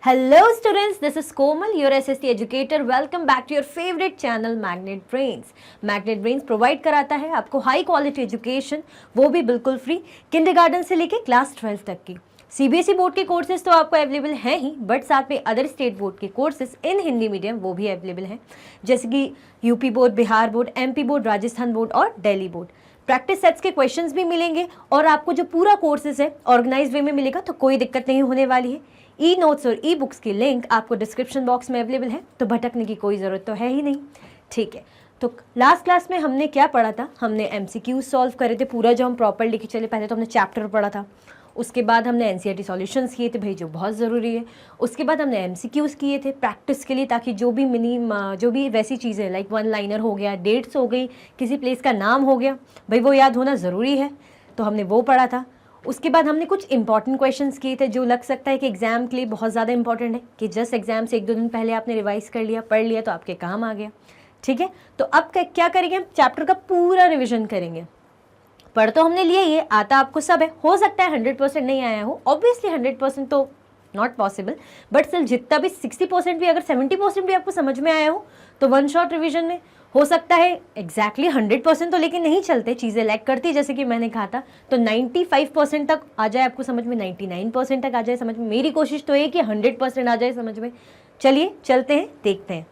Hello students, this is Komal, your SST educator. Welcome back to your favorite channel Magnet Brains. Magnet Brains provide कराता है आपको high quality education, वो भी बिल्कुल free, kindergarten से लेके क्लास 12 तक की। सीबीएसई बोर्ड के कोर्सेज तो आपको अवेलेबल हैं ही, बट साथ में अदर स्टेट बोर्ड के कोर्सेज इन हिंदी मीडियम वो भी अवेलेबल हैं, जैसे कि UP board, Bihar board, MP board, Rajasthan board और दिल्ली बोर्ड। प्रैक्टिस सेट्स के क्वेश्चंस भी मिलेंगे और आपको जो पूरा कोर्सेज है ऑर्गेनाइज वे में मिलेगा, तो कोई दिक्कत नहीं होने वाली है। ई नोट्स और ई बुक्स की लिंक आपको डिस्क्रिप्शन बॉक्स में अवेलेबल है, तो भटकने की कोई ज़रूरत तो है ही नहीं। ठीक है, तो लास्ट क्लास में हमने क्या पढ़ा था? हमने एमसीक्यूज सॉल्व करे थे, पूरा जो हम प्रॉपर लिखे चले। पहले तो हमने चैप्टर पढ़ा था, उसके बाद हमने एनसीईआरटी सॉल्यूशंस किए थे भाई, जो बहुत ज़रूरी है। उसके बाद हमने एमसीक्यूज किए थे प्रैक्टिस के लिए, ताकि जो भी वैसी चीज़ें लाइक वन लाइनर हो गया, डेट्स हो गई, किसी प्लेस का नाम हो गया, भाई वो याद होना ज़रूरी है, तो हमने वो पढ़ा था। उसके बाद हमने कुछ इंपॉर्टेंट क्वेश्चंस किए थे जो लग सकता है कि एग्जाम के लिए बहुत ज़्यादा इंपॉर्टेंट है, कि जस्ट एग्जाम से 1-2 दिन पहले आपने रिवाइज कर लिया, पढ़ लिया, तो आपके काम आ गया। ठीक है, तो अब क्या करेंगे? हम चैप्टर का पूरा रिविजन करेंगे। पढ़ तो हमने लिया, ये आता आपको सब है, हो सकता है 100% नहीं आया हो, ऑब्वियसली 100% तो नॉट पॉसिबल, बट स्टिल जितना भी 60% भी, अगर 70% भी आपको समझ में आया हो, तो वन शॉट रिविजन में हो सकता है एग्जैक्टली 100% तो लेकिन नहीं चलते, चीज़ें लैग करती, जैसे कि मैंने कहा था, तो 95% तक आ जाए आपको समझ में, 99% तक आ जाए समझ में। मेरी कोशिश तो ये कि 100% आ जाए समझ में। चलिए चलते हैं, देखते हैं।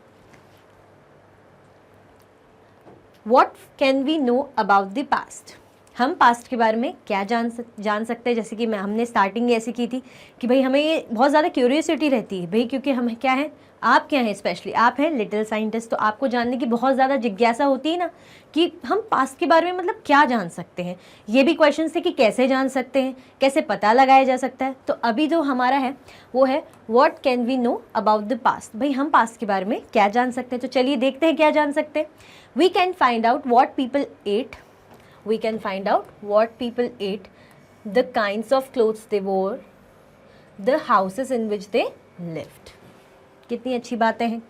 What can we know about the past? हम पास्ट के बारे में क्या जान सकते हैं? जैसे कि हमने स्टार्टिंग ऐसी की थी कि भाई हमें ये बहुत ज़्यादा क्यूरियोसिटी रहती है भाई, क्योंकि हम क्या हैं, आप क्या हैं, स्पेशली आप हैं लिटिल साइंटिस्ट, तो आपको जानने की बहुत ज़्यादा जिज्ञासा होती है ना कि हम पास्ट के बारे में मतलब क्या जान सकते हैं। ये भी क्वेश्चन थे कि कैसे जान सकते हैं, कैसे पता लगाया जा सकता है। तो अभी जो हमारा है वो है what can we know about the past. भाई हम पास्ट के बारे में क्या जान सकते हैं, तो चलिए देखते हैं क्या जान सकते हैं। We can find out what people ate, we can find out what people ate, the kinds of clothes they wore, the houses in which they lived। कितनी अच्छी बातें हैं,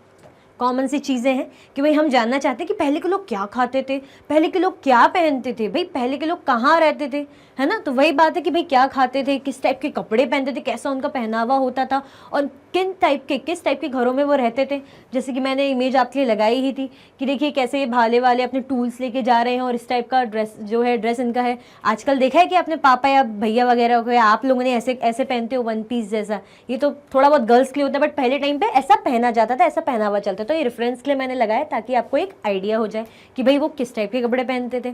कॉमन सी चीज़ें हैं कि भाई हम जानना चाहते हैं कि पहले के लोग क्या खाते थे, पहले के लोग क्या पहनते थे, भाई पहले के लोग कहाँ रहते थे, है ना। तो वही बात है कि भाई क्या खाते थे, किस टाइप के कपड़े पहनते थे, कैसा उनका पहनावा होता था, और किस टाइप के घरों में वो रहते थे। जैसे कि मैंने इमेज आपके लिए लगाई ही थी कि देखिए कैसे ये भाले वाले अपने टूल्स लेके जा रहे हैं, और इस टाइप का ड्रेस इनका है। आजकल देखा है कि अपने पापा या भैया वगैरह को या आप लोगों ने ऐसे पहनते हो, वन पीस जैसा। ये तो थोड़ा बहुत गर्ल्स के लिए होता है, बट पहले टाइम पे ऐसा पहना जाता था, ऐसा पहनावा चलता था। तो ये रेफरेंस के लिए मैंने लगाया, ताकि आपको एक आइडिया हो जाए कि भाई वो किस टाइप के कपड़े पहनते थे।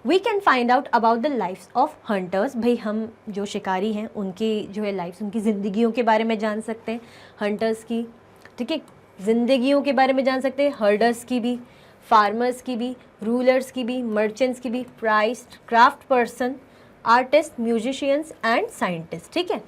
We can find out about the lives of hunters. भाई हम जो शिकारी हैं उनकी जो है लाइफ्स, उनकी ज़िंदगियों के बारे में जान सकते हैं, हंटर्स की। ठीक है, ज़िंदगियों के बारे में जान सकते हैं, हर्डर्स की भी, फार्मर्स की भी, रूलर्स की भी, मर्चेंट्स की भी, priest, craft person, artist, musicians and scientist. ठीक है,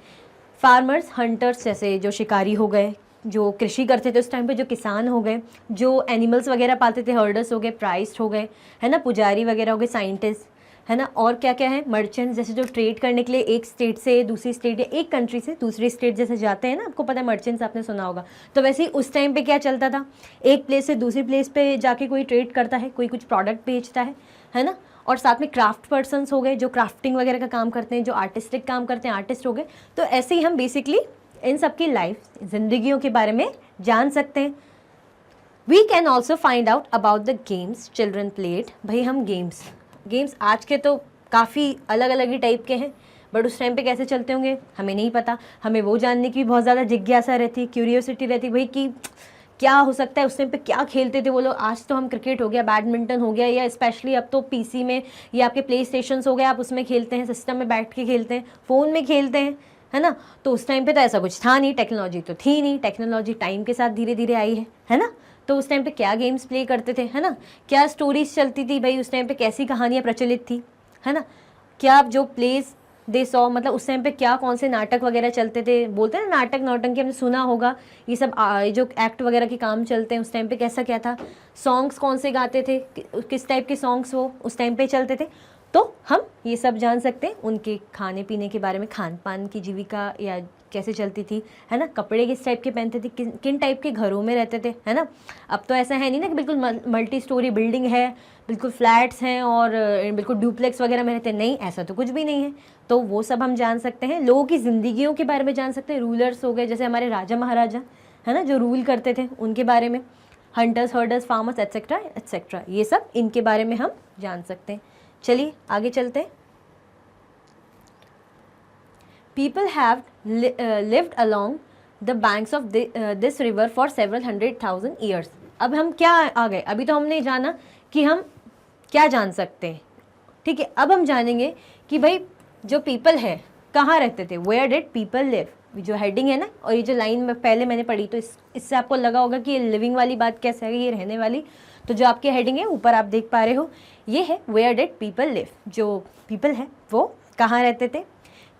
फार्मर्स, हंटर्स जैसे जो शिकारी हो गए, जो कृषि करते थे उस टाइम पे, जो किसान हो गए, जो एनिमल्स वगैरह पालते थे, हर्डर्स हो गए, प्राइस्ट हो गए, है ना, पुजारी वगैरह हो गए, साइंटिस्ट, है ना। और क्या क्या है, मर्चेंट्स जैसे जो ट्रेड करने के लिए एक स्टेट से दूसरी स्टेट या एक कंट्री से दूसरी स्टेट जैसे जाते हैं ना, आपको पता है मर्चेंट्स आपने सुना होगा। तो वैसे ही उस टाइम पे क्या चलता था, एक प्लेस से दूसरी प्लेस पे जाके कोई ट्रेड करता है, कोई कुछ प्रोडक्ट बेचता है ना। और साथ में क्राफ्ट पर्सनस हो गए, जो क्राफ्टिंग वगैरह का काम करते हैं, जो आर्टिस्टिक काम करते हैं, आर्टिस्ट हो गए। तो ऐसे ही हम बेसिकली इन सब की लाइफ, जिंदगियों के बारे में जान सकते हैं। We can also find out about the games children played. भाई हम गेम्स आज के तो काफ़ी अलग अलग ही टाइप के हैं, बट उस टाइम पे कैसे चलते होंगे हमें नहीं पता। हमें वो जानने की बहुत ज़्यादा जिज्ञासा रहती, क्यूरियोसिटी रहती भाई कि क्या हो सकता है उस टाइम पे, क्या खेलते थे वो लोग। आज तो हम क्रिकेट हो गया, बैडमिंटन हो गया, या स्पेशली अब तो पीसी में या आपके प्ले स्टेशंस हो गए, आप उसमें खेलते हैं, सिस्टम में बैठ के खेलते हैं, फ़ोन में खेलते हैं, है ना। तो उस टाइम पे तो ऐसा कुछ था नहीं, टेक्नोलॉजी तो थी नहीं, टेक्नोलॉजी टाइम के साथ धीरे धीरे आई है ना। तो उस टाइम पे क्या गेम्स प्ले करते थे, है ना, क्या स्टोरीज चलती थी भाई उस टाइम पे, कैसी कहानियाँ प्रचलित थी, है ना। क्या जो प्लेज दे सॉ, मतलब उस टाइम पे क्या कौन से नाटक वगैरह चलते थे, बोलते हैं ना नाटक नौटंकी, हमने सुना होगा ये सब। जो एक्ट वगैरह के काम चलते हैं उस टाइम पे कैसा क्या था, सॉन्ग्स कौन से गाते थे, किस टाइप के सॉन्ग्स वो उस टाइम पे चलते थे। तो हम ये सब जान सकते हैं उनके खाने पीने के बारे में, खान पान की जीविका या कैसे चलती थी, है ना, कपड़े किस टाइप के पहनते थे, किन टाइप के घरों में रहते थे, है ना। अब तो ऐसा है नहीं ना कि बिल्कुल मल्टी स्टोरी बिल्डिंग है, बिल्कुल फ्लैट्स हैं और बिल्कुल डुप्लेक्स वगैरह में रहते हैं, नहीं, ऐसा तो कुछ भी नहीं है। तो वो सब हम जान सकते हैं, लोगों की ज़िंदगियों के बारे में जान सकते हैं, रूलर्स हो गए जैसे हमारे राजा महाराजा, है ना, जो रूल करते थे उनके बारे में, hunters herders farmers etcetera etcetera, ये सब इनके बारे में हम जान सकते हैं। चलिए आगे चलते हैं। People have lived along the banks of this river for several 100,000 years. अब हम क्या आ गए, अभी तो हमने जाना कि हम क्या जान सकते हैं, ठीक है। अब हम जानेंगे कि भाई जो पीपल है कहाँ रहते थे, वेयर डिड पीपल लिव, जो हेडिंग है ना, और ये जो लाइन में पहले मैंने पढ़ी, तो इससे आपको लगा होगा कि ये लिविंग वाली बात कैसे है, ये रहने वाली। तो जो आपकी हेडिंग है ऊपर आप देख पा रहे हो, ये है वेयर डिड पीपल लिव, जो पीपल है वो कहाँ रहते थे।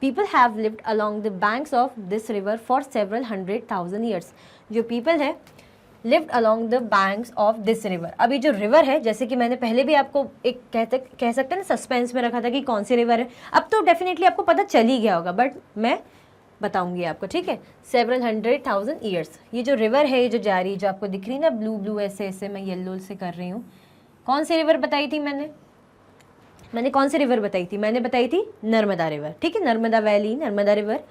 People have lived along the banks of this river for several 100,000 years. जो पीपल है lived along the banks of this river. अब ये जो रिवर है, जैसे कि मैंने पहले भी आपको एक कह सकते हैं ना, सस्पेंस में रखा था कि कौन सी रिवर है, अब तो डेफिनेटली आपको पता चल ही गया होगा, बट मैं बताऊंगी आपको, ठीक है। सेवरल 100,000 ईयर्स, ये जो रिवर है, ये जो जा रही, जो आपको दिख रही ना ब्लू ब्लू ऐसे ऐसे, मैं येलो से कर रही हूँ। कौन सी रिवर बताई थी मैंने कौन सी रिवर बताई थी, मैंने बताई थी नर्मदा रिवर, ठीक है, Narmada valley, Narmada river.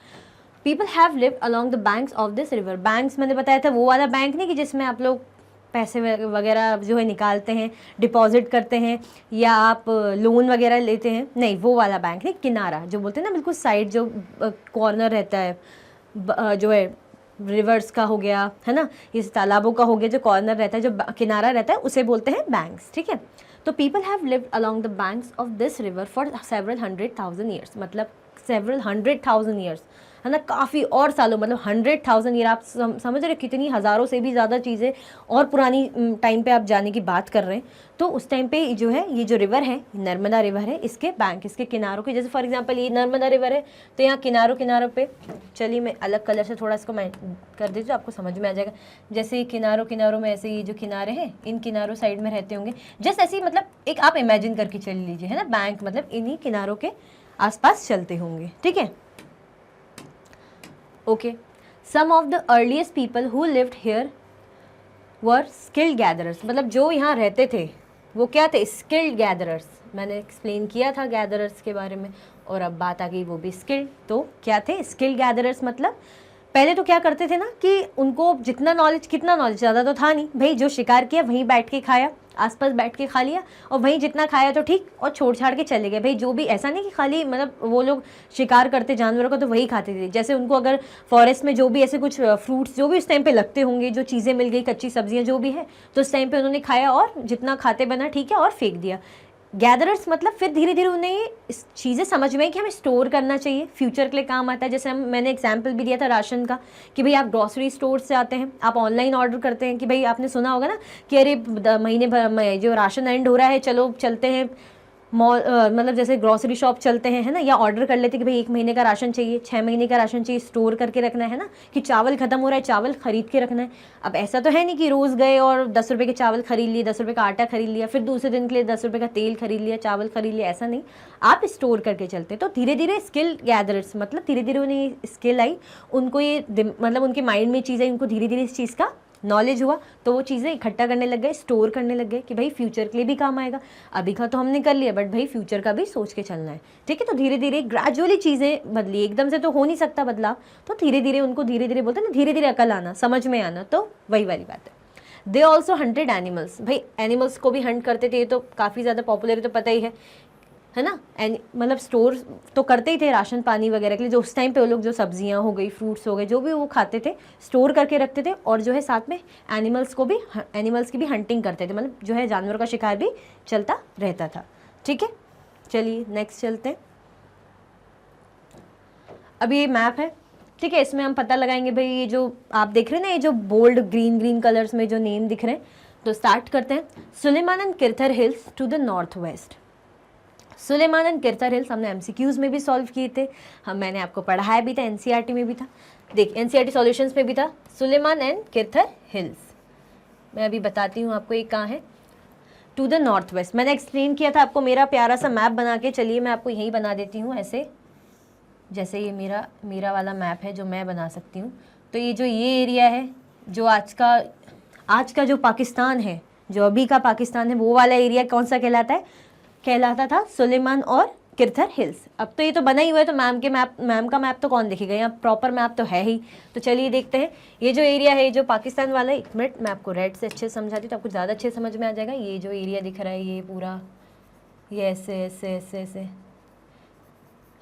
People have lived along the banks of this river. Banks मैंने बताया था वो वाला बैंक नहीं कि जिसमें आप लोग पैसे वगैरह जो है निकालते हैं, डिपॉजिट करते हैं, या आप लोन वगैरह लेते हैं, नहीं, वो वाला बैंक नहीं, किनारा जो बोलते हैं ना, बिल्कुल साइड जो कॉर्नर रहता है, जो है रिवर्स का हो गया, है ना, इस तालाबों का हो गया, जो कॉर्नर रहता है, जो किनारा रहता है, उसे बोलते हैं बैंक्स, ठीक है। तो people have lived along the banks of this river for several 100,000 years, मतलब सेवरल 100,000 ईयर्स, है ना, काफ़ी और सालों, मतलब 100,000 ईयर। आप समझ रहे कितनी हज़ारों से भी ज़्यादा चीज़ें और पुरानी टाइम पे आप जाने की बात कर रहे हैं। तो उस टाइम पे जो है ये जो रिवर है, नर्मदा रिवर है, इसके बैंक, इसके किनारों के, जैसे फॉर एग्जांपल ये नर्मदा रिवर है, तो यहाँ किनारों पे, चलिए मैं अलग कलर से थोड़ा इसको मैं कर देती हूँ, आपको समझ में आ जाएगा। जैसे किनारों में ऐसे ये जो किनारे हैं, इन किनारों साइड में रहते होंगे, जस्ट ऐसे ही, मतलब एक आप इमेजिन करके चल लीजिए, है ना, बैंक मतलब इन्हीं किनारों के आसपास चलते होंगे, ठीक है। Okay, some of the earliest people who lived here were skilled gatherers। मतलब जो यहाँ रहते थे वो क्या थे, skilled gatherers। मैंने एक्सप्लेन किया था gatherers के बारे में, और अब बात आ गई वो भी skilled। तो क्या थे skilled gatherers, मतलब पहले तो क्या करते थे ना कि उनको जितना नॉलेज, कितना नॉलेज, ज़्यादा तो था नहीं भाई, जो शिकार किया वहीं बैठ के खाया, आसपास बैठ के खा लिया, और वहीं जितना खाया तो ठीक, और छोड़ छाड़ के चले गए भाई। जो भी ऐसा नहीं कि खाली, मतलब वो लोग शिकार करते जानवरों का तो वही खाते थे, जैसे उनको अगर फॉरेस्ट में जो भी ऐसे कुछ फ्रूट्स जो भी उस टाइम पे लगते होंगे, जो चीज़ें मिल गई, कच्ची सब्जियां जो भी है, तो उस टाइम पे उन्होंने खाया और जितना खाते बना ठीक है, और फेंक दिया। गैदरर्स मतलब फिर धीरे धीरे उन्हें ये चीज़ें समझ में आई कि हमें स्टोर करना चाहिए, फ्यूचर के लिए काम आता है। जैसे मैंने एग्जांपल भी दिया था राशन का, कि भाई आप ग्रॉसरी स्टोर से आते हैं, आप ऑनलाइन ऑर्डर करते हैं, कि भाई आपने सुना होगा ना कि अरे महीने भर में जो राशन एंड हो रहा है, चलो चलते हैं मॉल, मतलब जैसे ग्रॉसरी शॉप चलते हैं, है ना, या ऑर्डर कर लेते कि भाई 1 महीने का राशन चाहिए, 6 महीने का राशन चाहिए, स्टोर करके रखना है ना, कि चावल खत्म हो रहा है, चावल खरीद के रखना है। अब ऐसा तो है नहीं कि रोज़ गए और 10 रुपये के चावल खरीद लिए, 10 रुपये का आटा खरीद लिया, फिर दूसरे दिन के लिए 10 रुपये का तेल खरीद लिया, चावल खरीद लिया, ऐसा नहीं, आप स्टोर करके चलते। तो धीरे धीरे स्किल गैदरर्स, मतलब धीरे धीरे उन्हें स्किल आई, उनको ये मतलब उनके माइंड में चीज़ आई, उनको धीरे धीरे इस चीज़ का नॉलेज हुआ, तो वो चीज़ें इकट्ठा करने लग गए, स्टोर करने लग गए कि भाई फ्यूचर के लिए भी काम आएगा। अभी का तो हमने कर लिया, बट भाई फ्यूचर का भी सोच के चलना है, ठीक है। तो धीरे धीरे ग्रेजुअली चीज़ें बदली, एकदम से तो हो नहीं सकता बदलाव, तो धीरे धीरे उनको धीरे धीरे बोलते हैं ना, धीरे धीरे अकल आना, समझ में आना, तो वही वाली बात है। दे ऑल्सो हंटेड एनिमल्स, भाई एनिमल्स को भी हंट करते थे, ये तो काफ़ी ज़्यादा पॉपुलर है, तो पता ही है ना। मतलब स्टोर तो करते ही थे राशन पानी वगैरह के लिए, जो उस टाइम पे वो लोग जो सब्जियां हो गई, फ्रूट्स हो गए, जो भी वो खाते थे, स्टोर करके रखते थे, और जो है साथ में एनिमल्स की भी हंटिंग करते थे, मतलब जो है जानवरों का शिकार भी चलता रहता था, ठीक है। चलिए नेक्स्ट चलते हैं। अब ये मैप है, ठीक है, इसमें हम पता लगाएंगे भाई, ये जो आप देख रहे हैं ना, ये जो बोल्ड ग्रीन कलर्स में जो नेम दिख रहे हैं, तो स्टार्ट करते हैं। Sulaiman and Kirthar hills to the north west. Sulaiman and Kirthar hills हमने एमसीक्यूज में भी सॉल्व किए थे, मैंने आपको पढ़ाया भी था, एनसीईआरटी में भी था, देखिए एनसीईआरटी सॉल्यूशंस में भी था। सुलेमान एंड किरथर हिल्स, मैं अभी बताती हूँ आपको ये कहाँ है, टू द नॉर्थ वेस्ट। मैंने एक्सप्लेन किया था आपको, मेरा प्यारा सा मैप बना के, चलिए मैं आपको यहीं बना देती हूँ, ऐसे जैसे ये मेरा वाला मैप है जो मैं बना सकती हूँ। तो ये एरिया है जो आज का जो पाकिस्तान है, जो अभी का पाकिस्तान है, वो वाला एरिया कौन सा कहलाता है? कहलाता था सुलेमान और किरथर हिल्स। अब तो ये तो बना ही हुआ है, तो मैम का मैप तो कौन देखेगा, यहाँ प्रॉपर मैप तो है ही। तो चलिए देखते हैं ये जो एरिया है, जो पाकिस्तान वाला है। 1 मिनट मैं आपको रेड से अच्छे से समझाती हूँ तो आपको ज़्यादा अच्छे समझ में आ जाएगा। ये जो एरिया दिख रहा है, ये पूरा ये ऐसे ऐसे ऐसे ऐसे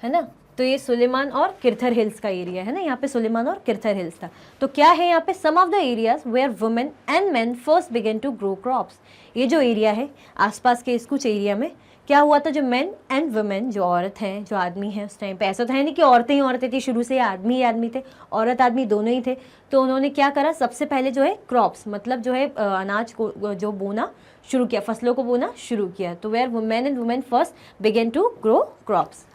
है ना, तो ये सुलेमान और किरथर हिल्स का एरिया है ना, यहाँ पे सुलेमान और किरथर हिल्स था। तो क्या है यहाँ पे? Some of the areas where women and men first began to grow crops. ये जो एरिया है आसपास के इस कुछ एरिया में क्या हुआ था, जो मेन एंड वुमेन, जो औरत हैं, जो आदमी हैं उस टाइम पे, ऐसा तो है नहीं कि औरतें ही औरतें थी, शुरू से आदमी ही आदमी थे, औरत आदमी दोनों ही थे। तो उन्होंने क्या करा, सबसे पहले जो है क्रॉप्स, मतलब जो है अनाज को जो बोना शुरू किया, फसलों को बोना शुरू किया। तो where women and women first began to grow crops,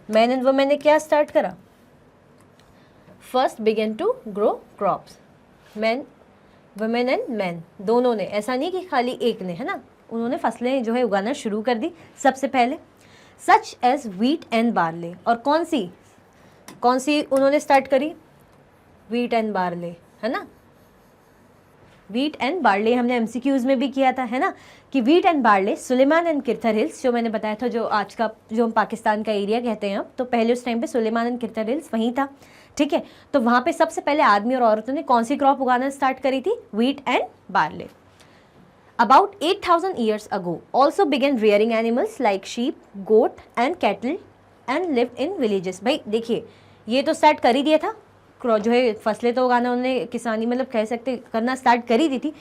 man and women ने क्या स्टार्ट करा? First began to grow crops. Man, women and man दोनों ने, ऐसा नहीं कि खाली एक ने, है ना, उन्होंने फसलें जो है उगाना शुरू कर दी सबसे पहले। Such as wheat and barley, और कौन सी उन्होंने स्टार्ट करी? व्हीट एंड बार्ले, है ना। व्हीट एंड बार्ले हमने एमसीक्यूज में भी किया था, है ना, कि wheat and barley, Sulaiman and Kirthar hills, जो मैंने बताया था, जो आज का जो हम पाकिस्तान का एरिया कहते हैं अब, तो पहले उस टाइम पे सुलेमान एंड किरथर हिल्स वहीं था, ठीक है। तो वहाँ पे सबसे पहले आदमी और औरतों ने कौन सी क्रॉप उगाना स्टार्ट करी थी? Wheat and barley. About 8,000 years ago, also began rearing animals like sheep, goat and cattle and lived in villages। भाई देखिए, ये तो स्टार्ट कर ही दिया था, जो है फसलें तो उगाना उन्होंने, किसानी मतलब कह सकते करना स्टार्ट कर ही दी थी।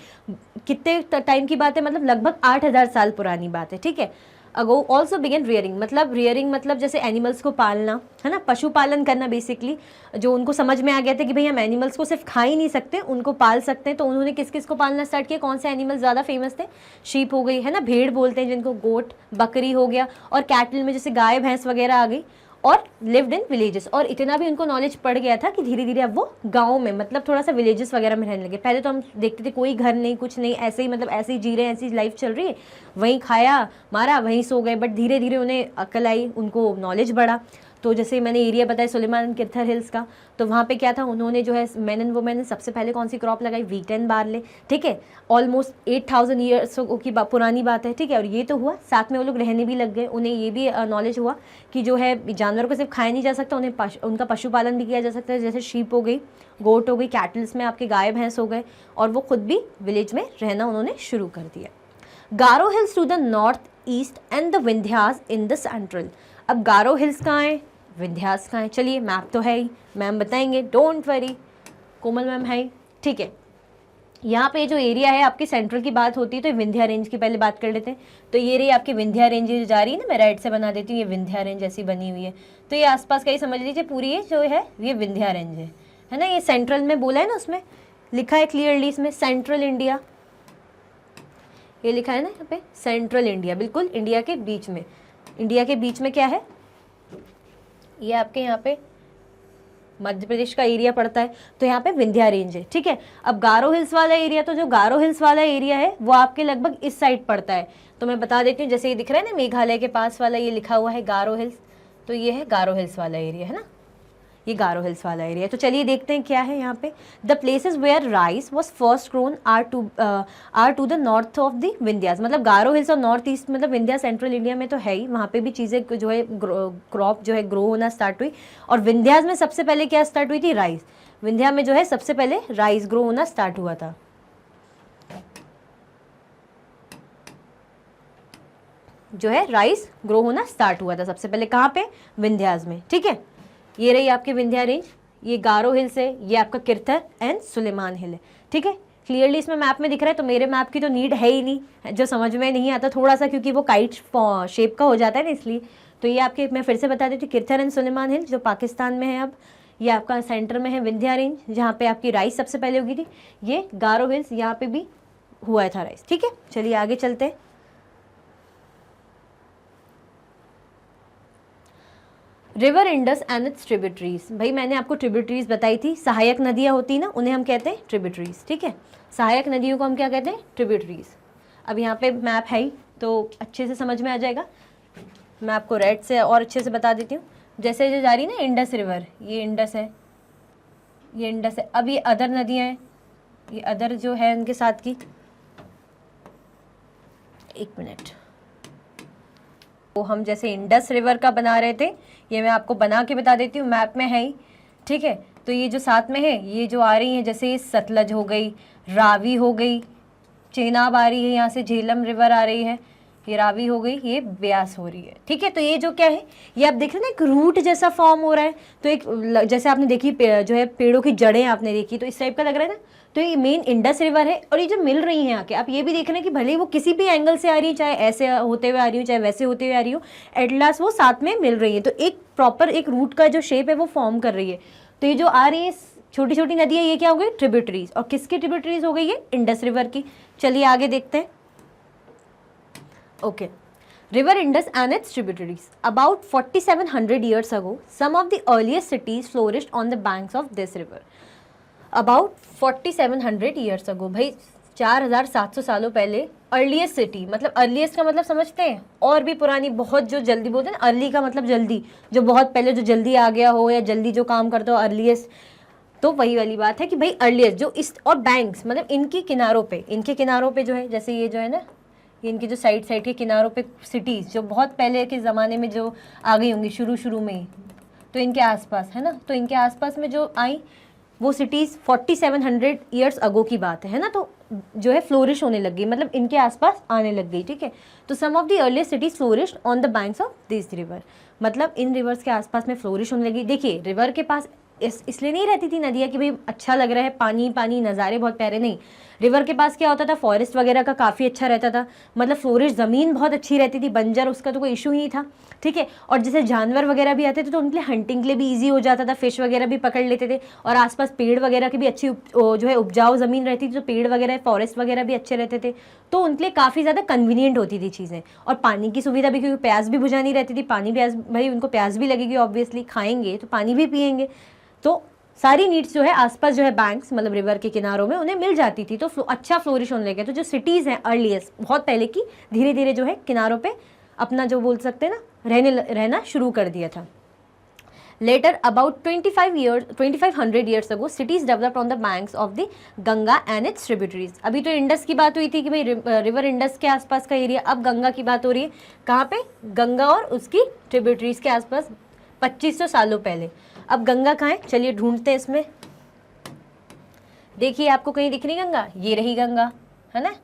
कितने टाइम की बात है? मतलब लगभग 8,000 साल पुरानी बात है, ठीक है। अगो ऑल्सो बिगेन रियरिंग मतलब जैसे एनिमल्स को पालना, है ना, पशुपालन करना बेसिकली। जो उनको समझ में आ गया था कि भाई हम एनिमल्स को सिर्फ खा ही नहीं सकते, उनको पाल सकते हैं, तो उन्होंने किस किस को पालना स्टार्ट किया? कौन से एनिमल्स ज़्यादा फेमस थे? शीप हो गई, है ना, भेड़ बोलते हैं जिनको, गोट, बकरी हो गया, और कैटल में जैसे गाय भैंस वगैरह आ गई, और लिव्ड इन विलेजेस। और इतना भी उनको नॉलेज पड़ गया था कि धीरे धीरे अब वो गाँव में, मतलब थोड़ा सा विलेजेस वगैरह में रहने लगे। पहले तो हम देखते थे कोई घर नहीं, कुछ नहीं, ऐसे ही मतलब ऐसे ही जी रहे हैं, ऐसी लाइफ चल रही है, वहीं खाया मारा वहीं सो गए। बट धीरे धीरे उन्हें अकल आई, उनको नॉलेज बढ़ा। तो जैसे मैंने एरिया बताया सुलेमान एंड किरथर हिल्स का, तो वहाँ पे क्या था, उन्होंने जो है मैन एंड वुमेन ने सबसे पहले कौन सी क्रॉप लगाई? व्हीट एंड बार्ले, ठीक है। ऑलमोस्ट 8,000 ईयर्स की पुरानी बात है, ठीक है। और ये तो हुआ, साथ में वो लोग रहने भी लग गए, उन्हें ये भी नॉलेज हुआ कि जो है जानवरों को सिर्फ खाया नहीं जा सकता, उन्हें उनका पशुपालन भी किया जा सकता है, जैसे शीप हो गई, गोट हो गई, कैटल्स में आपके गाय भैंस हो गए, और वो खुद भी विलेज में रहना उन्होंने शुरू कर दिया। Garo hills to the north east and the Vindhyas in the central. अब गारो हिल्स कहाँ है, विंध्यास कहाँ है? चलिए मैप तो है ही, मैम बताएंगे, डोंट वरी, कोमल मैम है ही, ठीक है। यहाँ पे जो एरिया है आपकी सेंट्रल की बात होती है तो विंध्या रेंज की पहले बात कर लेते हैं। तो ये रही आपकी विंध्या रेंज जो जा रही है ना, मैं राइट से बना देती हूँ, ये विंध्या रेंज ऐसी बनी हुई है। तो ये आसपास का ही समझ लीजिए, पूरी ये जो है ये विंध्या रेंज है ना। ये सेंट्रल में बोला है ना, उसमें लिखा है क्लियरली, इसमें सेंट्रल इंडिया ये लिखा है ना यहाँ पे, सेंट्रल इंडिया, बिल्कुल इंडिया के बीच में। इंडिया के बीच में क्या है? ये आपके यहाँ पे मध्य प्रदेश का एरिया पड़ता है, तो यहाँ पे विंध्या रेंज है, ठीक है। अब गारो हिल्स वाला एरिया, तो जो गारो हिल्स वाला एरिया है वो आपके लगभग इस साइड पड़ता है। तो मैं बता देती हूँ, जैसे ये दिख रहा है ना मेघालय के पास वाला, ये लिखा हुआ है गारो हिल्स, तो ये है गारो हिल्स वाला एरिया, है ना, ये गारो हिल्स वाला एरिया। तो चलिए देखते हैं क्या है यहाँ पे। The places where rice was first grown are to the north of the Vindhyas. मतलब गारो हिल्स और नॉर्थ ईस्ट, मतलब विंध्या सेंट्रल इंडिया में तो है ही, वहाँ पे भी चीज़ें जो है क्रॉप जो है ग्रो होना स्टार्ट हुई। और विंध्यास में सबसे पहले क्या स्टार्ट हुई थी? राइस। विंध्या में जो है सबसे पहले राइस ग्रो होना स्टार्ट हुआ था। जो है राइस ग्रो होना स्टार्ट हुआ था सबसे पहले, कहाँ पे? विंध्यास में, ठीक है। ये रही आपकी विंध्या रेंज, ये गारो हिल्स है, ये आपका किरथर एंड सुलेमान हिल है, ठीक है। क्लियरली इसमें मैप में दिख रहा है, तो मेरे मैप की तो नीड है ही नहीं, जो समझ में नहीं आता थोड़ा सा, क्योंकि वो काइट शेप का हो जाता है ना, इसलिए। तो ये आपके, मैं फिर से बता देती हूँ, किरथर एंड सुलेमान हिल जो पाकिस्तान में है अब, ये आपका सेंटर में है विंध्या रेंज, जहाँ पे आपकी राइस सबसे पहले होगी थी। ये गारो हिल्स, यहाँ पे भी हुआ था राइस, ठीक है। चलिए आगे चलते हैं। River Indus and its tributaries. भाई मैंने आपको ट्रिब्यूटरीज बताई थी, सहायक नदियाँ होती ना, उन्हें हम कहते हैं ट्रिब्यूटरीज, ठीक है। सहायक नदियों को हम क्या कहते हैं? ट्रिब्यूटरीज। अब यहाँ पे मैप है ही, तो अच्छे से समझ में आ जाएगा। मैं आपको रेड से और अच्छे से बता देती हूँ। जैसे जो जा रही है ना इंडस रिवर, ये इंडस है, ये इंडस है। अब ये अदर नदियाँ हैं, ये अदर जो है उनके साथ की, एक मिनट, तो हम जैसे इंडस रिवर का बना रहे थे, ये मैं आपको बना के बता देती हूँ, मैप में है ही, ठीक है। तो ये जो साथ में है, ये जो आ रही है, जैसे ये सतलज हो गई, रावी हो गई, चेनाब आ रही है, यहाँ से झेलम रिवर आ रही है, ये रावी हो गई, ये ब्यास हो रही है, ठीक है। तो ये जो क्या है, ये आप देख रहे हैं ना, एक रूट जैसा फॉर्म हो रहा है। तो एक जैसे आपने देखी जो है पेड़ों की जड़ें आपने देखी, तो इस टाइप का लग रहा है ना। तो ये मेन इंडस रिवर है, और ये जो मिल रही हैं आके, आप ये भी देख रहे हैं कि भले वो किसी भी एंगल से आ रही है, चाहे ऐसे होते हुए आ रही हो, चाहे वैसे होते हुए आ रही हो, एट लास्ट वो साथ में मिल रही है। तो एक प्रॉपर एक रूट का जो शेप है वो फॉर्म कर रही है। तो ये जो आ रही है छोटी छोटी नदियाँ, ये क्या हो गई, ट्रिब्यूटरीज। और किसकी ट्रिब्यूटरीज हो गई है, इंडस रिवर की। चलिए आगे देखते हैं। Okay, River Indus and its tributaries. About 4700 years ago, some of the earliest cities flourished on the banks of this river. About 4700 years ago, भाई 4700 सालों पहले अर्लीस्ट सिटी, मतलब अर्लीस्ट का मतलब समझते हैं, और भी पुरानी, बहुत जो जल्दी बोलते हैं ना, अर्ली का मतलब जल्दी, जो बहुत पहले, जो जल्दी आ गया हो या जल्दी जो काम करता हो, अर्लीस्ट। तो वही वाली बात है कि भाई अर्लीस्ट जो इस, और बैंक्स मतलब इनकी किनारों पे, इनके किनारों पे जो है, जैसे ये जो है ना, ये इनके जो साइड साइड के किनारों पे सिटीज़ जो बहुत पहले के ज़माने में जो आ गई होंगी शुरू में ही, तो इनके आसपास है ना, तो इनके आसपास में जो आई वो सिटीज़ 4700 ईयर्स अगो की बात है ना, तो जो है फ्लोरिश होने लग गई, मतलब इनके आसपास आने लग गई, ठीक है। तो some of the earliest cities flourished on the banks of this river, मतलब इन रिवर्स के आसपास में फ्लोरिश होने लगी। देखिए रिवर के पास इसलिए नहीं रहती थी नदियाँ कि भाई अच्छा लग रहा है, पानी पानी, नज़ारे बहुत प्यारे, नहीं। रिवर के पास क्या होता था, फॉरेस्ट वगैरह का काफ़ी अच्छा रहता था, मतलब फ्लोरिश ज़मीन बहुत अच्छी रहती थी, बंजर उसका तो कोई इशू ही था, ठीक है। और जैसे जानवर वगैरह भी आते थे तो उनके लिए हंटिंग के लिए भी ईजी हो जाता था, फिश वगैरह भी पकड़ लेते थे, और आसपास पेड़ वगैरह की भी अच्छी जो है उपजाऊ ज़मीन रहती थी, तो पेड़ वगैरह फॉरेस्ट वगैरह भी अच्छे रहते थे, तो उनके लिए काफ़ी ज़्यादा कन्वीनियंट होती थी चीज़ें। और पानी की सुविधा भी, क्योंकि प्यास भी बुझानी रहती थी, पानी प्यास, भाई उनको प्यास भी लगेगी ऑब्वियसली, खाएंगे तो पानी भी पिएंगे, तो सारी नीड्स जो है आसपास जो है बैंक्स मतलब रिवर के किनारों में उन्हें मिल जाती थी, तो अच्छा फ्लोरिश होने लगे। तो जो सिटीज़ हैं अर्लीस्ट, बहुत पहले की, धीरे धीरे जो है किनारों पे अपना जो बोल सकते हैं ना, रहना शुरू कर दिया था। Later about 2500 years ago cities developed on the banks of the Ganga and its tributaries. अभी तो इंडस की बात हुई थी कि भाई रिवर इंडस के आसपास का एरिया, अब गंगा की बात हो रही है। कहाँ पे, गंगा और उसकी ट्रिब्यूटरीज के आसपास 2500 सालों पहले। अब गंगा कहाँ है, चलिए ढूंढते हैं इसमें। देखिए आपको कहीं दिख रही गंगा, ये रही गंगा, है ना,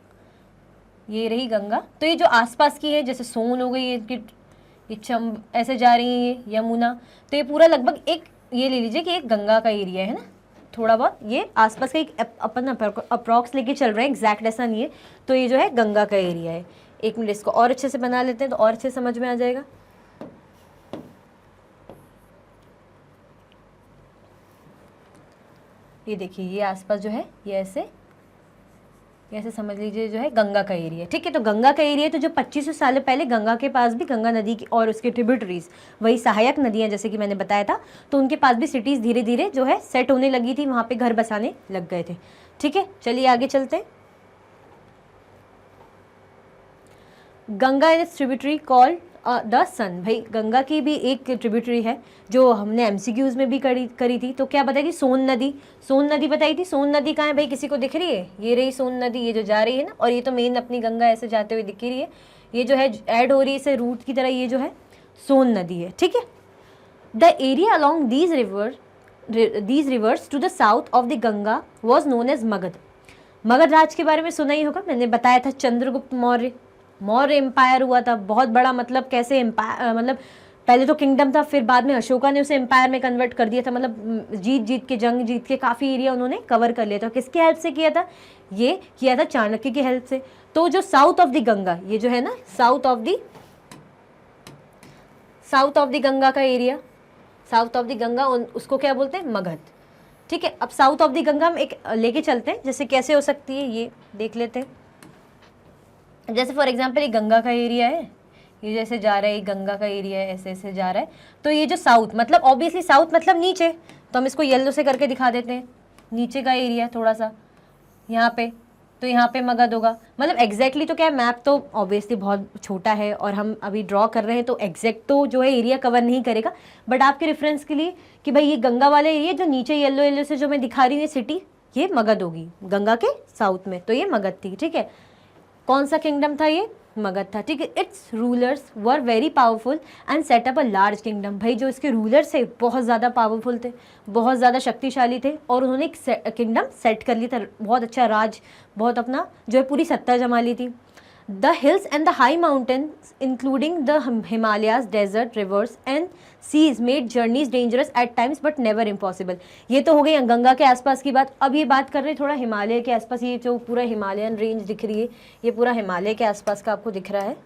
ये रही गंगा। तो ये जो आसपास की है, जैसे सोन हो गई, ये चंब ऐसे जा रही है, ये यमुना, तो ये पूरा लगभग एक, ये ले लीजिए कि एक गंगा का एरिया है ना, थोड़ा बहुत ये आसपास का एक अपन अप्रॉक्स लेके चल रहे हैं, एग्जैक्ट ऐसा नहीं है। तो ये जो है गंगा का एरिया है। एक मिनट इसको और अच्छे से बना लेते हैं तो और अच्छे समझ में आ जाएगा। ये देखिए ये आसपास जो है ये ऐसे समझ लीजिए जो है गंगा का एरिया, ठीक है। तो गंगा का एरिया, तो जो 2500 साल पहले गंगा के पास भी, गंगा नदी की और उसके ट्रिब्यूटरीज, वही सहायक नदियाँ जैसे कि मैंने बताया था, तो उनके पास भी सिटीज़ धीरे धीरे जो है सेट होने लगी थी, वहाँ पे घर बसाने लग गए थे, ठीक है। चलिए आगे चलते हैं। Ganga and its tributary called the Son, भाई गंगा की भी एक ट्रिब्यूटरी है जो हमने MCQs में भी करी थी। तो क्या बताई थी, सोन नदी बताई थी। सोन नदी कहाँ है भाई, किसी को दिख रही है, ये रही सोन नदी, ये जो जा रही है ना, और ये तो मेन अपनी गंगा ऐसे जाते हुए दिख रही है, ये जो है ऐड हो रही है इसे रूट की तरह, ये जो है सोन नदी है, ठीक है। The area along these rivers to the south of the Ganga was known as Magadh. Magadh राज के बारे में सुना ही होगा, मैंने बताया था, चंद्रगुप्त मौर्य एम्पायर हुआ था, बहुत बड़ा, मतलब कैसे एम्पायर, मतलब पहले तो किंगडम था, फिर बाद में अशोका ने उसे एम्पायर में कन्वर्ट कर दिया था, मतलब जंग जीत के काफ़ी एरिया उन्होंने कवर कर लिया था। किसकी हेल्प से किया था, ये किया था चाणक्य की हेल्प से। तो जो साउथ ऑफ द गंगा, ये जो है ना साउथ ऑफ द गंगा का area, south of the Ganga, उसको क्या बोलते हैं, मगध, ठीक है। अब साउथ ऑफ द गंगा हम एक लेके चलते हैं, जैसे कैसे हो सकती है ये देख लेते हैं। जैसे फॉर एग्जांपल ये गंगा का एरिया है, ये जैसे जा रहा है, ये गंगा का एरिया है, ऐसे ऐसे जा रहा है। तो ये जो साउथ, मतलब ऑब्वियसली साउथ मतलब नीचे, तो हम इसको येलो से करके दिखा देते हैं, नीचे का एरिया थोड़ा सा यहाँ पे, तो यहाँ पे मगध होगा। मतलब एग्जैक्टली तो क्या है, मैप तो ऑब्वियसली बहुत छोटा है और हम अभी ड्रॉ कर रहे हैं, तो एग्जैक्ट तो जो है एरिया कवर नहीं करेगा, बट आपके रेफरेंस के लिए कि भाई ये गंगा वाला एरिया जो नीचे येलो येलो से जो मैं दिखा रही हूँ ये सिटी, ये मगध होगी, गंगा के साउथ में, तो ये मगध थी, ठीक है। कौन सा किंगडम था ये, मगध था, ठीक है। It's rulers were very powerful and set up a large kingdom, भाई जो इसके रूलर्स थे बहुत ज़्यादा पावरफुल थे, बहुत ज़्यादा शक्तिशाली थे, और उन्होंने एक किंगडम सेट कर लिया था, बहुत अच्छा राज, बहुत अपना जो है पूरी सत्ता जमा ली थी। The hills and the high mountains including the Himalayas, desert, rivers and seas made journeys dangerous at times but never impossible. ये तो हो गई गंगा के आसपास की बात। अब ये बात कर रहे हैं थोड़ा हिमालय के आसपास, ये जो पूरा हिमालयन रेंज दिख रही है, ये पूरा हिमालय के आसपास का आपको दिख रहा है,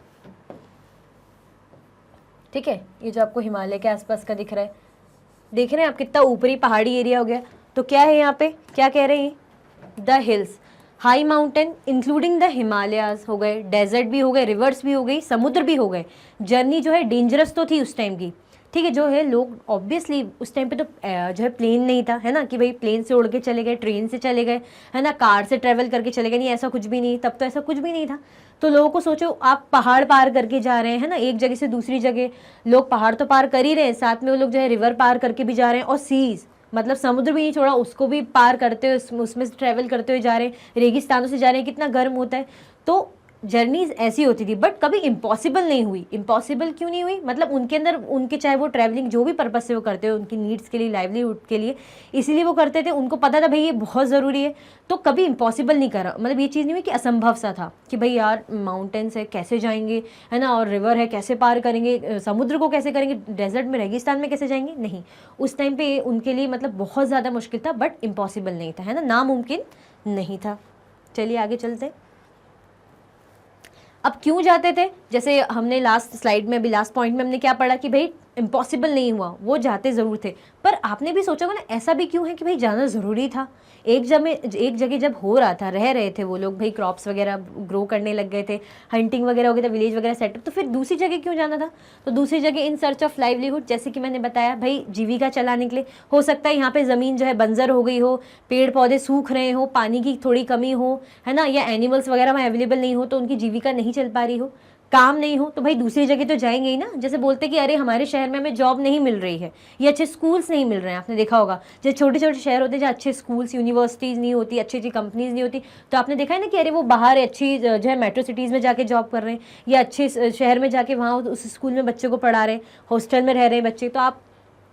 ठीक है। ये जो आपको हिमालय के आसपास का दिख रहा है, देख रहे हैं आप कितना ऊपरी पहाड़ी एरिया हो गया। तो क्या है यहाँ पे, क्या कह रहे हैं, the hills, high mountain including the Himalayas हो गए, डेजर्ट भी हो गए, रिवर्स भी हो गई, समुद्र भी हो गए। जर्नी जो है डेंजरस तो थी उस टाइम की, ठीक है। जो है लोग ऑब्वियसली उस टाइम पे तो जो है प्लेन नहीं था, है ना, कि भाई प्लेन से उड़ के चले गए, ट्रेन से चले गए, है ना, कार से ट्रेवल करके चले गए, नहीं ऐसा कुछ भी नहीं, तब तो ऐसा कुछ भी नहीं था। तो लोगों को सोचो आप पहाड़ पार करके जा रहे हैं, है ना, एक जगह से दूसरी जगह, लोग पहाड़ तो पार कर ही रहे हैं, साथ में वो लोग जो है रिवर पार करके भी जा रहे हैं, और सीज मतलब समुद्र भी नहीं छोड़ा, उसको भी पार करते हुए उसमें से ट्रैवल करते हुए जा रहे हैं, रेगिस्तानों से जा रहे हैं, कितना गर्म होता है। तो जर्नीज ऐसी होती थी, बट कभी इम्पॉसिबल नहीं हुई। इम्पॉसिबल क्यों नहीं हुई, मतलब उनके अंदर उनके चाहे वो ट्रैवलिंग जो भी पर्पस से वो करते हो, उनकी नीड्स के लिए, लाइवलीहुड के लिए, इसीलिए वो करते थे, उनको पता था भाई ये बहुत ज़रूरी है, तो कभी इम्पॉसिबल नहीं करा। मतलब ये चीज़ नहीं हुई कि असंभव सा था कि भाई यार माउंटेन्स है कैसे जाएंगे, है ना, और रिवर है कैसे पार करेंगे, समुद्र को कैसे करेंगे, डेजर्ट में रेगिस्तान में कैसे जाएंगे, नहीं। उस टाइम पे उनके लिए मतलब बहुत ज़्यादा मुश्किल था, बट इम्पॉसिबल नहीं था, है ना, नामुमकिन नहीं था। चलिए आगे चलते। अब क्यों जाते थे, जैसे हमने लास्ट स्लाइड में भी, लास्ट पॉइंट में हमने क्या पढ़ा कि भाई इम्पॉसिबल नहीं हुआ, वो जाते ज़रूर थे। पर आपने भी सोचा होगा ना ऐसा भी क्यों है कि भाई जाना ज़रूरी था। एक जगह जब हो रहा था, रह रहे थे वो लोग, भाई क्रॉप्स वगैरह ग्रो करने लग गए थे, हंटिंग वगैरह हो गया था, विलेज वगैरह सेटअप, तो फिर दूसरी जगह क्यों जाना था। तो दूसरी जगह इन सर्च ऑफ लाइवलीहुड, जैसे कि मैंने बताया भाई जीविका चलाने के लिए। हो सकता है यहाँ पे ज़मीन जो है बंजर हो गई हो, पेड़ पौधे सूख रहे हो, पानी की थोड़ी कमी हो, है ना, या एनिमल्स वगैरह वहाँ अवेलेबल नहीं हो, तो उनकी जीविका नहीं चल पा रही हो, काम नहीं हो, तो भाई दूसरी जगह तो जाएंगे ही ना। जैसे बोलते कि अरे हमारे शहर में हमें जॉब नहीं मिल रही है, ये अच्छे स्कूल्स नहीं मिल रहे हैं, आपने देखा होगा जैसे छोटे छोटे शहर होते हैं जहाँ अच्छे स्कूल्स, यूनिवर्सिटीज़ नहीं होती, अच्छी अच्छी कंपनीज नहीं होती, तो आपने देखा है ना कि अरे वो बाहर अच्छी जो है मेट्रो सिटीज़ में जाके जॉब कर रहे हैं, या अच्छे शहर में जाके वहाँ उस स्कूल में बच्चों को पढ़ा रहे हैं, हॉस्टल में रह रहे हैं बच्चे। तो आप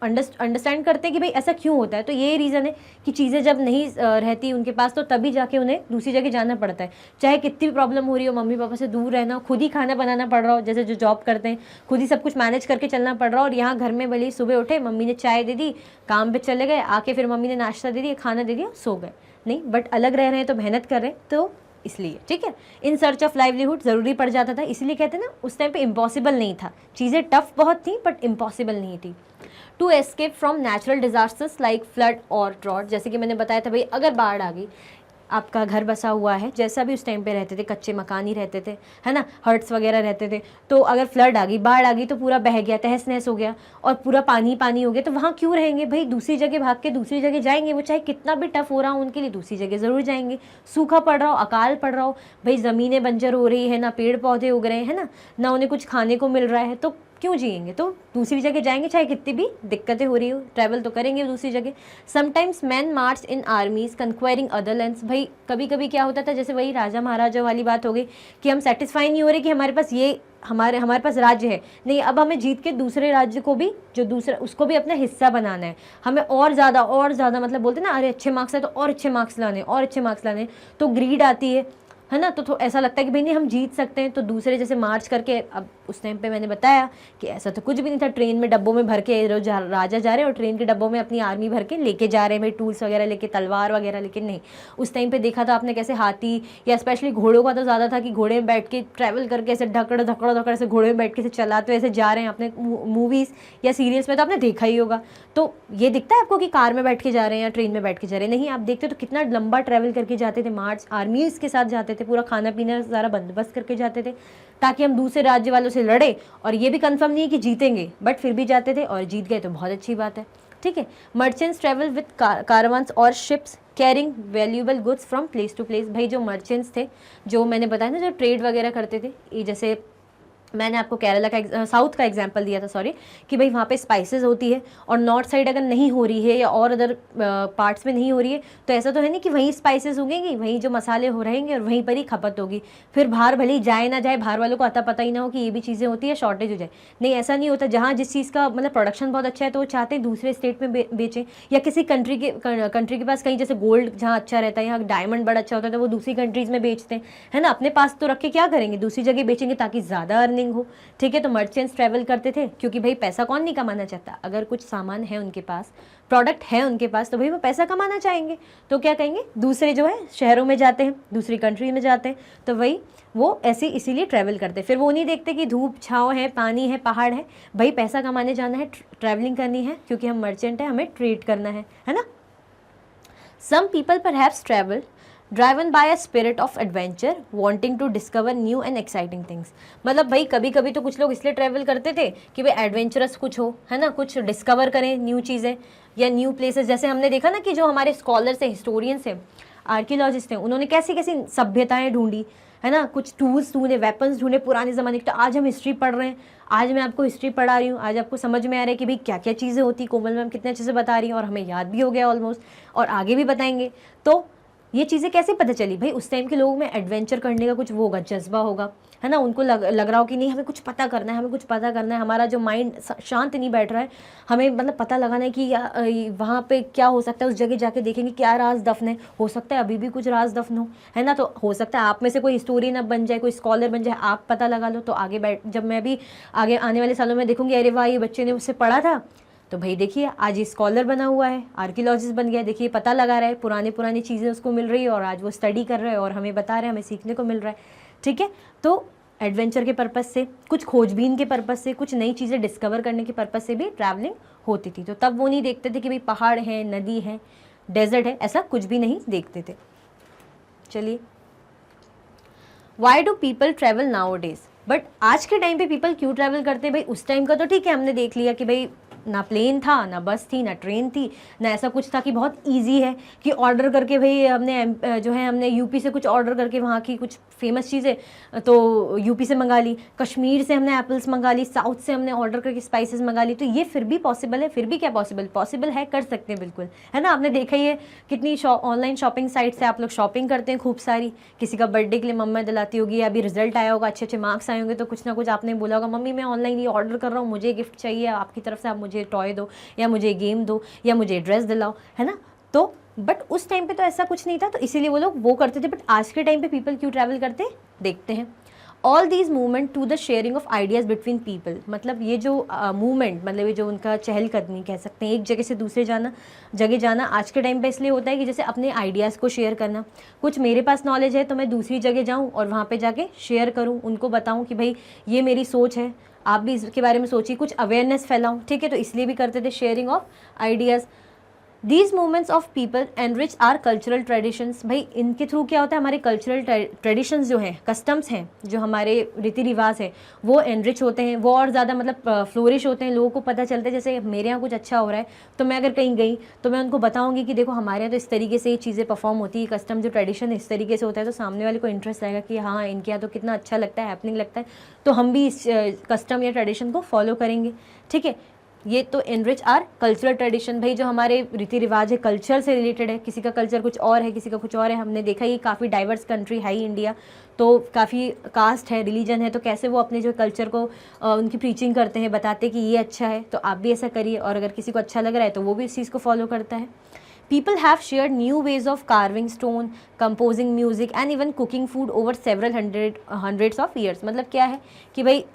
अंडरस्टैंड करते हैं कि भाई ऐसा क्यों होता है। तो ये रीज़न है कि चीज़ें जब नहीं रहती उनके पास, तो तभी जाके उन्हें दूसरी जगह जाना पड़ता है, चाहे कितनी भी प्रॉब्लम हो रही हो, मम्मी पापा से दूर रहना, खुद ही खाना बनाना पड़ रहा हो, जैसे जो जॉब करते हैं खुद ही सब कुछ मैनेज करके चलना पड़ रहा हो। और यहाँ घर में भले सुबह उठे, मम्मी ने चाय दे दी, काम पे चले गए, आके फिर मम्मी ने नाश्ता दे दिया, खाना दे दिया, सो गए, नहीं, बट अलग रह रहे हैं तो मेहनत कर रहे हैं, तो इसलिए, ठीक है, इन सर्च ऑफ लाइवलीहुड ज़रूरी पड़ जाता था। इसीलिए कहते हैं ना उस टाइम पे इम्पॉसिबल नहीं था, चीज़ें टफ बहुत थी बट इम्पॉसिबल नहीं थी। To escape from natural disasters like flood और ड्रॉट, जैसे कि मैंने बताया था भाई अगर बाढ़ आ गई, आपका घर बसा हुआ है, जैसा भी उस टाइम पे रहते थे, कच्चे मकान ही रहते थे, है ना, हट्स वगैरह रहते थे, तो अगर फ्लड आ गई, बाढ़ आ गई, तो पूरा बह गया, तहस नहस हो गया और पूरा पानी पानी हो गया, तो वहाँ क्यों रहेंगे भाई, दूसरी जगह भाग के दूसरी जगह जाएंगे, वो चाहे कितना भी टफ हो रहा हो उनके लिए, दूसरी जगह ज़रूर जाएंगे। सूखा पड़ रहा हो, अकाल पड़ रहा हो, भाई ज़मीनें बंजर हो रही है, ना पेड़ पौधे उग रहे हैं, ना उन्हें कुछ खाने को मिल रहा है, तो क्यों जिएंगे, तो दूसरी जगह जाएंगे, चाहे कितनी भी दिक्कतें हो रही हो, ट्रैवल तो करेंगे दूसरी जगह। समटाइम्स मैन मार्च इन आर्मीज कंक्वायरिंग अदर लैंड्स, भाई कभी कभी क्या होता था, जैसे वही राजा महाराजा वाली बात हो गई कि हम सेटिस्फाई नहीं हो रहे कि हमारे पास ये हमारे पास राज्य है, नहीं, अब हमें जीत के दूसरे राज्य को भी, जो दूसरा उसको भी अपना हिस्सा बनाना है, हमें और ज़्यादा मतलब बोलते हैं ना, अरे अच्छे मार्क्स है तो और अच्छे मार्क्स लाने, और अच्छे मार्क्स लाने, तो ग्रीड आती है ना, तो ऐसा लगता है कि भाई नहीं हम जीत सकते हैं, तो दूसरे जैसे मार्च करके। अब उस टाइम पे मैंने बताया कि ऐसा तो कुछ भी नहीं था, ट्रेन में डब्बों में भर के राजा जा रहे हैं और ट्रेन के डब्बों में अपनी आर्मी भर के लेके जा रहे हैं, भाई टूल्स वगैरह लेके, तलवार वगैरह लेके, नहीं। उस टाइम पे देखा था आपने कैसे हाथी या स्पेशली घोड़ों का तो ज़्यादा था कि घोड़े में बैठ के ट्रैवल करके ऐसे धकड़ ऐसे घोड़े में बैठ के ऐसे चलाते हुए ऐसे जा रहे हैं, आपने मूवीज़ या सीरियल्स में तो आपने देखा ही होगा। तो ये दिखता है आपको कि कार में बैठ के जा रहे हैं या ट्रेन में बैठ के जा रहे हैं, नहीं, आप देखते तो कितना लंबा ट्रैवल करके जाते थे, मार्च आर्मीज़ के साथ जाते थे, पूरा खाना पीना सारा बंदोबस्त करके जाते थे ताकि हम दूसरे राज्य वालों से लड़े, और ये भी कंफर्म नहीं है कि जीतेंगे, बट फिर भी जाते थे और जीत गए तो बहुत अच्छी बात है, ठीक है। मर्चेंट्स ट्रेवल विद कारवान्स और ships carrying valuable goods from place to place. भाई जो मर्चेंट्स थे, जो मैंने बताया ना, जो ट्रेड वगैरह करते थे, ये जैसे मैंने आपको केरला का साउथ का एग्जांपल दिया था, सॉरी, कि भाई वहाँ पे स्पाइसेस होती है और नॉर्थ साइड अगर नहीं हो रही है या और अदर पार्ट्स में नहीं हो रही है, तो ऐसा तो है नहीं कि वहीं स्पाइसेस उगेंगी, वहीं जो मसाले हो रहेंगे और वहीं पर ही खपत होगी। फिर बाहर भले ही जाए ना जाए, बाहर वालों को अता पता ही ना हो कि ये भी चीज़ें होती है, शॉर्टेज हो जाए। नहीं, ऐसा नहीं होता। जहाँ जिस चीज़ का मतलब प्रोडक्शन बहुत अच्छा है तो वो चाहते हैं दूसरे स्टेट में बेचें, या किसी कंट्री के पास कहीं जैसे गोल्ड जहाँ अच्छा रहता है, यहाँ डायमंड बड़ा अच्छा होता है, तो वो दूसरी कंट्रीज़ में बेचते हैं, है ना। अपने पास तो रख के क्या करेंगे, दूसरी जगह बेचेंगे ताकि ज़्यादा अर्निंग हो, ठीक है। तो मर्चेंट्स ट्रैवल करते थे क्योंकि भाई पैसा कौन नहीं कमाना चाहता। अगर कुछ सामान है उनके पास, प्रोडक्ट है उनके पास, तो भाई वो पैसा कमाना चाहेंगे, तो क्या कहेंगे, दूसरे जो है शहरों में जाते हैं, दूसरी कंट्री में जाते हैं, तो वही वो ऐसे इसीलिए ट्रैवल करते हैं। फिर वो नहीं देखते कि धूप छाँव है, पानी है, पहाड़ है, भाई पैसा कमाने जाना है, ट्रैवलिंग करनी है, क्योंकि हम मर्चेंट है, हमें ट्रेड करना है ना। Some people perhaps travel driven by a spirit of adventure wanting to discover new and exciting things. मतलब भाई कभी कभी तो कुछ लोग इसलिए ट्रैवल करते थे कि भाई एडवेंचरस कुछ हो, है ना, कुछ डिस्कवर करें न्यू चीज़ें या न्यू प्लेसेस। जैसे हमने देखा ना कि जो हमारे स्कॉलर्स हैं, हिस्टोरियंस हैं, आर्कियोलॉजिस्ट हैं, उन्होंने कैसी कैसी सभ्यताएं ढूंढी, है ना, कुछ टूल्स ढूंढे, वेपन्स ढूंढे पुराने ज़माने के। तो आज हम हिस्ट्री पढ़ रहे हैं, आज मैं आपको हिस्ट्री पढ़ा रही हूँ, आज आपको समझ में आ रहा है कि भाई क्या क्या चीज़ें होती। कोमल मैम कितने अच्छे से बता रही हैं और हमें याद भी हो गया ऑलमोस्ट, और आगे भी बताएंगे। तो ये चीज़ें कैसे पता चली, भाई उस टाइम के लोगों में एडवेंचर करने का कुछ वो होगा, जज्बा होगा, है ना। उनको लग रहा हो कि नहीं, हमें कुछ पता करना है, हमें कुछ पता करना है, हमारा जो माइंड शांत नहीं बैठ रहा है, हमें मतलब पता लगाना है कि वहाँ पे क्या हो सकता है, उस जगह जाके देखेंगे क्या राज दफन है, हो सकता है अभी भी कुछ राज दफन हो, है ना। तो हो सकता है आप में से कोई हिस्टोरियन अब बन जाए, कोई स्कॉलर बन जाए, आप पता लगा लो, तो आगे जब मैं भी आगे आने वाले सालों में देखूंगी, अरे वाह ये बच्चे ने उससे पढ़ा था, तो भाई देखिए आज ये स्कॉलर बना हुआ है, आर्कियोलॉजिस्ट बन गया है, देखिए पता लगा रहा है, पुरानी चीज़ें उसको मिल रही है और आज वो स्टडी कर रहा है और हमें बता रहे हैं, हमें सीखने को मिल रहा है, ठीक है। तो एडवेंचर के पर्पज़ से, कुछ खोजबीन के पर्पज़ से, कुछ नई चीज़ें डिस्कवर करने के पर्पज़ से भी ट्रैवलिंग होती थी। तो तब वो नहीं देखते थे कि भाई पहाड़ है, नदी है, डेजर्ट है, ऐसा कुछ भी नहीं देखते थे। चलिए, why do people travel now days. But आज के टाइम पे पीपल क्यों ट्रैवल करते हैं, भाई उस टाइम का तो ठीक है, हमने देख लिया कि भाई ना प्लेन था, ना बस थी, ना ट्रेन थी, ना ऐसा कुछ था कि बहुत इजी है कि ऑर्डर करके भाई हमने जो है हमने यूपी से कुछ ऑर्डर करके वहाँ की कुछ फेमस चीज़ें तो यूपी से मंगा ली, कश्मीर से हमने एप्पल्स मंगा ली, साउथ से हमने ऑर्डर करके स्पाइसेस मंगा ली। तो ये फिर भी पॉसिबल है, फिर भी क्या पॉसिबल है, कर सकते हैं बिल्कुल, है ना। आपने देखा ही है कितनी ऑनलाइन शॉपिंग साइट से आप लोग शॉपिंग करते हैं खूब सारी। किसी का बर्थडे के लिए मम्मा दिलाती होगी, अभी रिजल्ट आया होगा, अच्छे अच्छे मार्क्स आए होंगे, तो कुछ ना कुछ आपने बोला होगा, मम्मी मैं ऑनलाइन ये ऑर्डर कर रहा हूँ, मुझे गिफ्ट चाहिए आपकी तरफ से, आप मुझे टॉय दो या मुझे गेम दो या मुझे ड्रेस दिलाओ, है ना। तो बट उस टाइम पे तो ऐसा कुछ नहीं था, तो इसीलिए वो लोग वो करते थे। बट आज के टाइम पे पीपल क्यों ट्रैवल करते, देखते हैं। All these movement to the sharing of ideas between people. मतलब ये जो मूवमेंट, मतलब ये जो उनका चहलकदमी कह सकते हैं, एक जगह से दूसरे जगह जाना आज के टाइम पे इसलिए होता है कि जैसे अपने आइडियाज़ को शेयर करना। कुछ मेरे पास नॉलेज है तो मैं दूसरी जगह जाऊँ और वहाँ पे जाके शेयर करूँ, उनको बताऊँ कि भाई ये मेरी सोच है, आप भी इसके बारे में सोचिए, कुछ अवेयरनेस फैलाऊँ, ठीक है। तो इसलिए भी करते थे sharing of ideas. These movements of people enrich our cultural traditions. भाई इनके थ्रू क्या होता है, हमारे कल्चरल ट्रेडिशंस जो हैं, कस्टम्स हैं, जो हमारे रीति रिवाज है, वो एनरिच होते हैं, वो और ज़्यादा मतलब फ्लोरिश होते हैं, लोगों को पता चलता है। जैसे मेरे यहाँ कुछ अच्छा हो रहा है तो मैं अगर कहीं गई तो मैं उनको बताऊंगी कि देखो हमारे यहाँ तो इस तरीके से ये चीज़ें परफॉर्म होती है, कस्टम जो ट्रेडिशन इस तरीके से होता है, तो सामने वाले को इंटरेस्ट आएगा कि हाँ इनके यहाँ तो कितना अच्छा लगता है, हैपनिंग लगता है, तो हम भी इस कस्टम या ट्रेडिशन को फॉलो करेंगे, ठीक है। ये तो एनरिच आर कल्चरल ट्रेडिशन। भाई जो हमारे रीति रिवाज है, कल्चर से रिलेटेड है, किसी का कल्चर कुछ और है, किसी का कुछ और है। हमने देखा ही काफ़ी डाइवर्स कंट्री है ही इंडिया, तो काफ़ी कास्ट है, रिलीजन है, तो कैसे वो अपने जो कल्चर को उनकी प्रीचिंग करते हैं, बताते कि ये अच्छा है तो आप भी ऐसा करिए, और अगर किसी को अच्छा लग रहा है तो वो भी इस चीज़ को फॉलो करता है। People have shared new ways of carving stone, composing music and even cooking food over several hundreds of years। मतलब क्या है कि भाई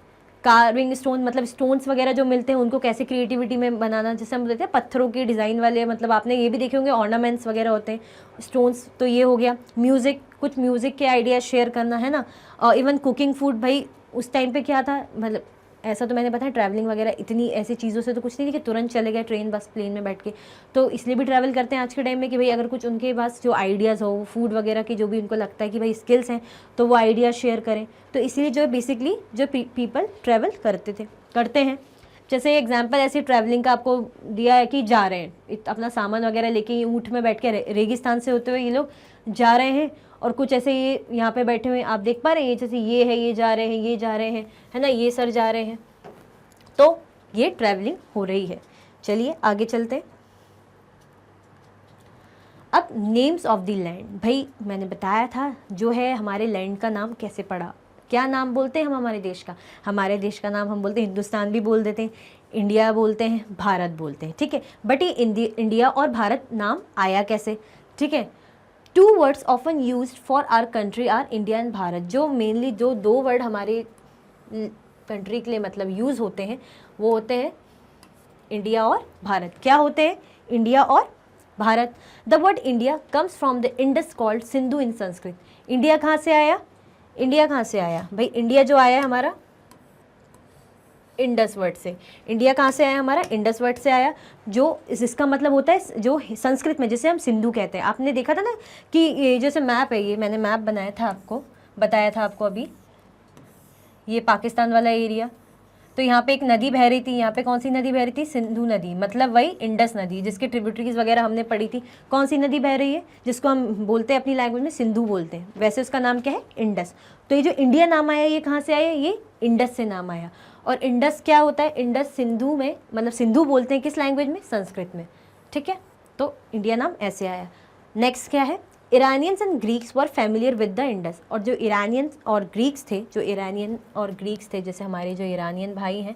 कार्विंग स्टोन, मतलब स्टोन्स वगैरह जो मिलते हैं उनको कैसे क्रिएटिविटी में बनाना, जैसे हम बोलते हैं पत्थरों के डिज़ाइन वाले, मतलब आपने ये भी देखे होंगे ऑर्नामेंट्स वगैरह होते हैं स्टोन्स, तो ये हो गया। म्यूज़िक, कुछ म्यूज़िक के आइडियाज़ शेयर करना, है ना। और इवन कुकिंग फूड, भाई उस टाइम पे क्या था, मतलब ऐसा तो मैंने बताया ट्रैवलिंग वगैरह इतनी ऐसी चीज़ों से तो कुछ नहीं थी कि तुरंत चले गए ट्रेन बस प्लेन में बैठ के, तो इसलिए भी ट्रैवल करते हैं आज के टाइम में कि भाई अगर कुछ उनके पास जो आइडियाज़ हो फूड वगैरह की, जो भी उनको लगता है कि भाई स्किल्स हैं, तो वो आइडियाज़ शेयर करें। तो इसलिए जो बेसिकली जो पीपल ट्रैवल करते हैं। जैसे एग्जाम्पल ऐसे ट्रैवलिंग का आपको दिया है कि जा रहे हैं अपना सामान वगैरह लेके ऊँट में बैठ के रेगिस्तान से होते हुए ये लोग जा रहे हैं, और कुछ ऐसे ये यहाँ पे बैठे हुए आप देख पा रहे हैं, जैसे ये है, ये जा रहे हैं, ये जा रहे हैं, है ना, ये सर जा रहे हैं, तो ये ट्रैवलिंग हो रही है। चलिए आगे चलते हैं। अब नेम्स ऑफ द लैंड, भाई मैंने बताया था जो है हमारे लैंड का नाम कैसे पड़ा, क्या नाम बोलते हैं हम हमारे देश का, हमारे देश का नाम हम बोलते हैं, हिंदुस्तान भी बोल देते हैं, इंडिया बोलते हैं, भारत बोलते हैं, ठीक है। बट ये इंडिया और भारत नाम आया कैसे, ठीक है। 2 words often used for our country are India and Bharat, जो मेनली जो 2 वर्ड हमारे कंट्री के लिए मतलब यूज़ होते हैं वो होते हैं इंडिया और भारत। क्या होते हैं? इंडिया और Bharat. The word India comes from the Indus called Sindhu in Sanskrit. India कहाँ से आया? इंडिया कहाँ से आया भाई? इंडिया जो आया है हमारा इंडस वर्ड से। इंडिया कहाँ से आया हमारा? इंडस वर्ड से आया, जो इसका मतलब होता है जो संस्कृत में जिसे हम सिंधु कहते हैं। आपने देखा था ना कि ये जैसे मैप है, ये मैंने मैप बनाया था आपको, बताया था आपको अभी, ये पाकिस्तान वाला एरिया, तो यहाँ पे एक नदी बह रही थी, यहाँ पे कौन सी नदी बह रही थी? सिंधु नदी, मतलब वही इंडस नदी जिसके ट्रिब्यूटरीज वगैरह हमने पढ़ी थी। कौन सी नदी बह रही है जिसको हम बोलते हैं अपनी लैंग्वेज में सिंधु बोलते हैं, वैसे उसका नाम क्या है? इंडस। तो ये जो इंडिया नाम आया ये कहाँ से आया? ये इंडस से नाम आया। और इंडस क्या होता है? इंडस सिंधु में, मतलब सिंधु बोलते हैं किस लैंग्वेज में? संस्कृत में, ठीक है। तो इंडिया नाम ऐसे आया। नेक्स्ट क्या है? Iranians and Greeks were familiar with the Indus. और जो इरानियंस और ग्रीक्स थे, जो इरानियन और ग्रीक्स थे, जैसे हमारे जो इरानियन भाई हैं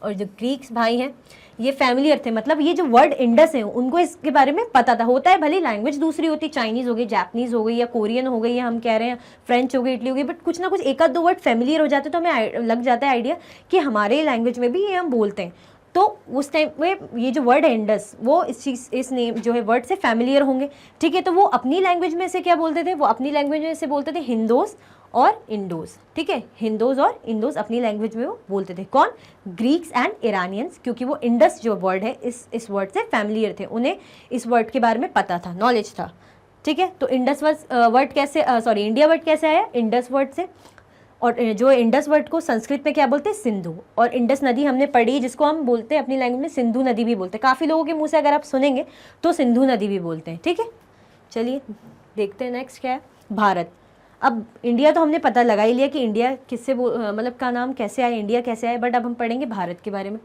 और जो ग्रीक्स भाई हैं, ये फैमिलियर थे, मतलब ये जो वर्ड इंडस है उनको इसके बारे में पता था। होता है भले लैंग्वेज दूसरी होती, चाइनीज़ हो गई, जापानीज़ हो गई, या कोरियन हो गई, या हम कह रहे हैं फ्रेंच हो गई, इटली हो गई, बट कुछ ना कुछ एक आध 2 वर्ड फैमिलियर हो जाते तो हमें लग जाता है आइडिया कि हमारे लैंग्वेज में भी ये हम बोलते हैं। तो उस टाइम में ये जो वर्ड है इंडस, वो इस नेम जो है वर्ड से फैमिलियर होंगे, ठीक है। तो वो अपनी लैंग्वेज में से क्या बोलते थे? वो अपनी लैंग्वेज में से बोलते थे हिंदोस और इंडोस, ठीक है। हिंदोस और इंडोस अपनी लैंग्वेज में वो बोलते थे। कौन? ग्रीक्स एंड इरानियंस, क्योंकि वो इंडस जो वर्ड है इस वर्ड से फैमिलियर थे, उन्हें इस वर्ड के बारे में पता था, नॉलेज था, ठीक है। तो इंडस वर्ड कैसे, सॉरी इंडिया वर्ड कैसे आया? इंडस वर्ड से। और जो इंडस वर्ड को संस्कृत में क्या बोलते हैं? सिंधु। और इंडस नदी हमने पढ़ी जिसको हम बोलते हैं अपनी लैंग्वेज में सिंधु नदी भी बोलते हैं। काफ़ी लोगों के मुंह से अगर आप सुनेंगे तो सिंधु नदी भी बोलते हैं, ठीक है। चलिए देखते हैं नेक्स्ट क्या है। भारत। अब इंडिया तो हमने पता लगा ही लिया कि इंडिया किससे मतलब का नाम कैसे आया, इंडिया कैसे आया, बट अब हम पढ़ेंगे भारत के बारे में।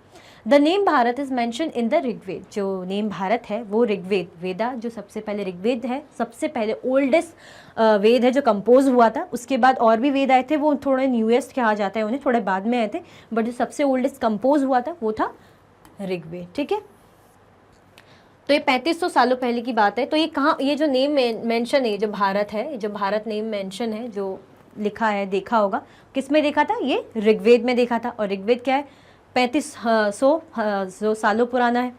The name Bharat is mention in the Rigveda. जो नेम भारत है वो ऋग्वेद, वेदा जो सबसे पहले ऋग्वेद है, सबसे पहले ओल्डेस्ट वेद है जो कंपोज हुआ था। उसके बाद और भी वेद आए थे, वो थोड़े न्यूएस्ट कहा जाता है उन्हें, थोड़े बाद में आए थे, बट जो सबसे ओल्डेस्ट कंपोज हुआ था वो था ऋग्वेद, ठीक है। तो ये 3500 सालों पहले की बात है। तो ये कहाँ, ये जो नेम मेंशन है, जो भारत है, जो भारत नेम मेंशन है, जो लिखा है, देखा होगा, किस में देखा था? ये ऋग्वेद में देखा था। और ऋग्वेद क्या है? 3500 सालों पुराना है।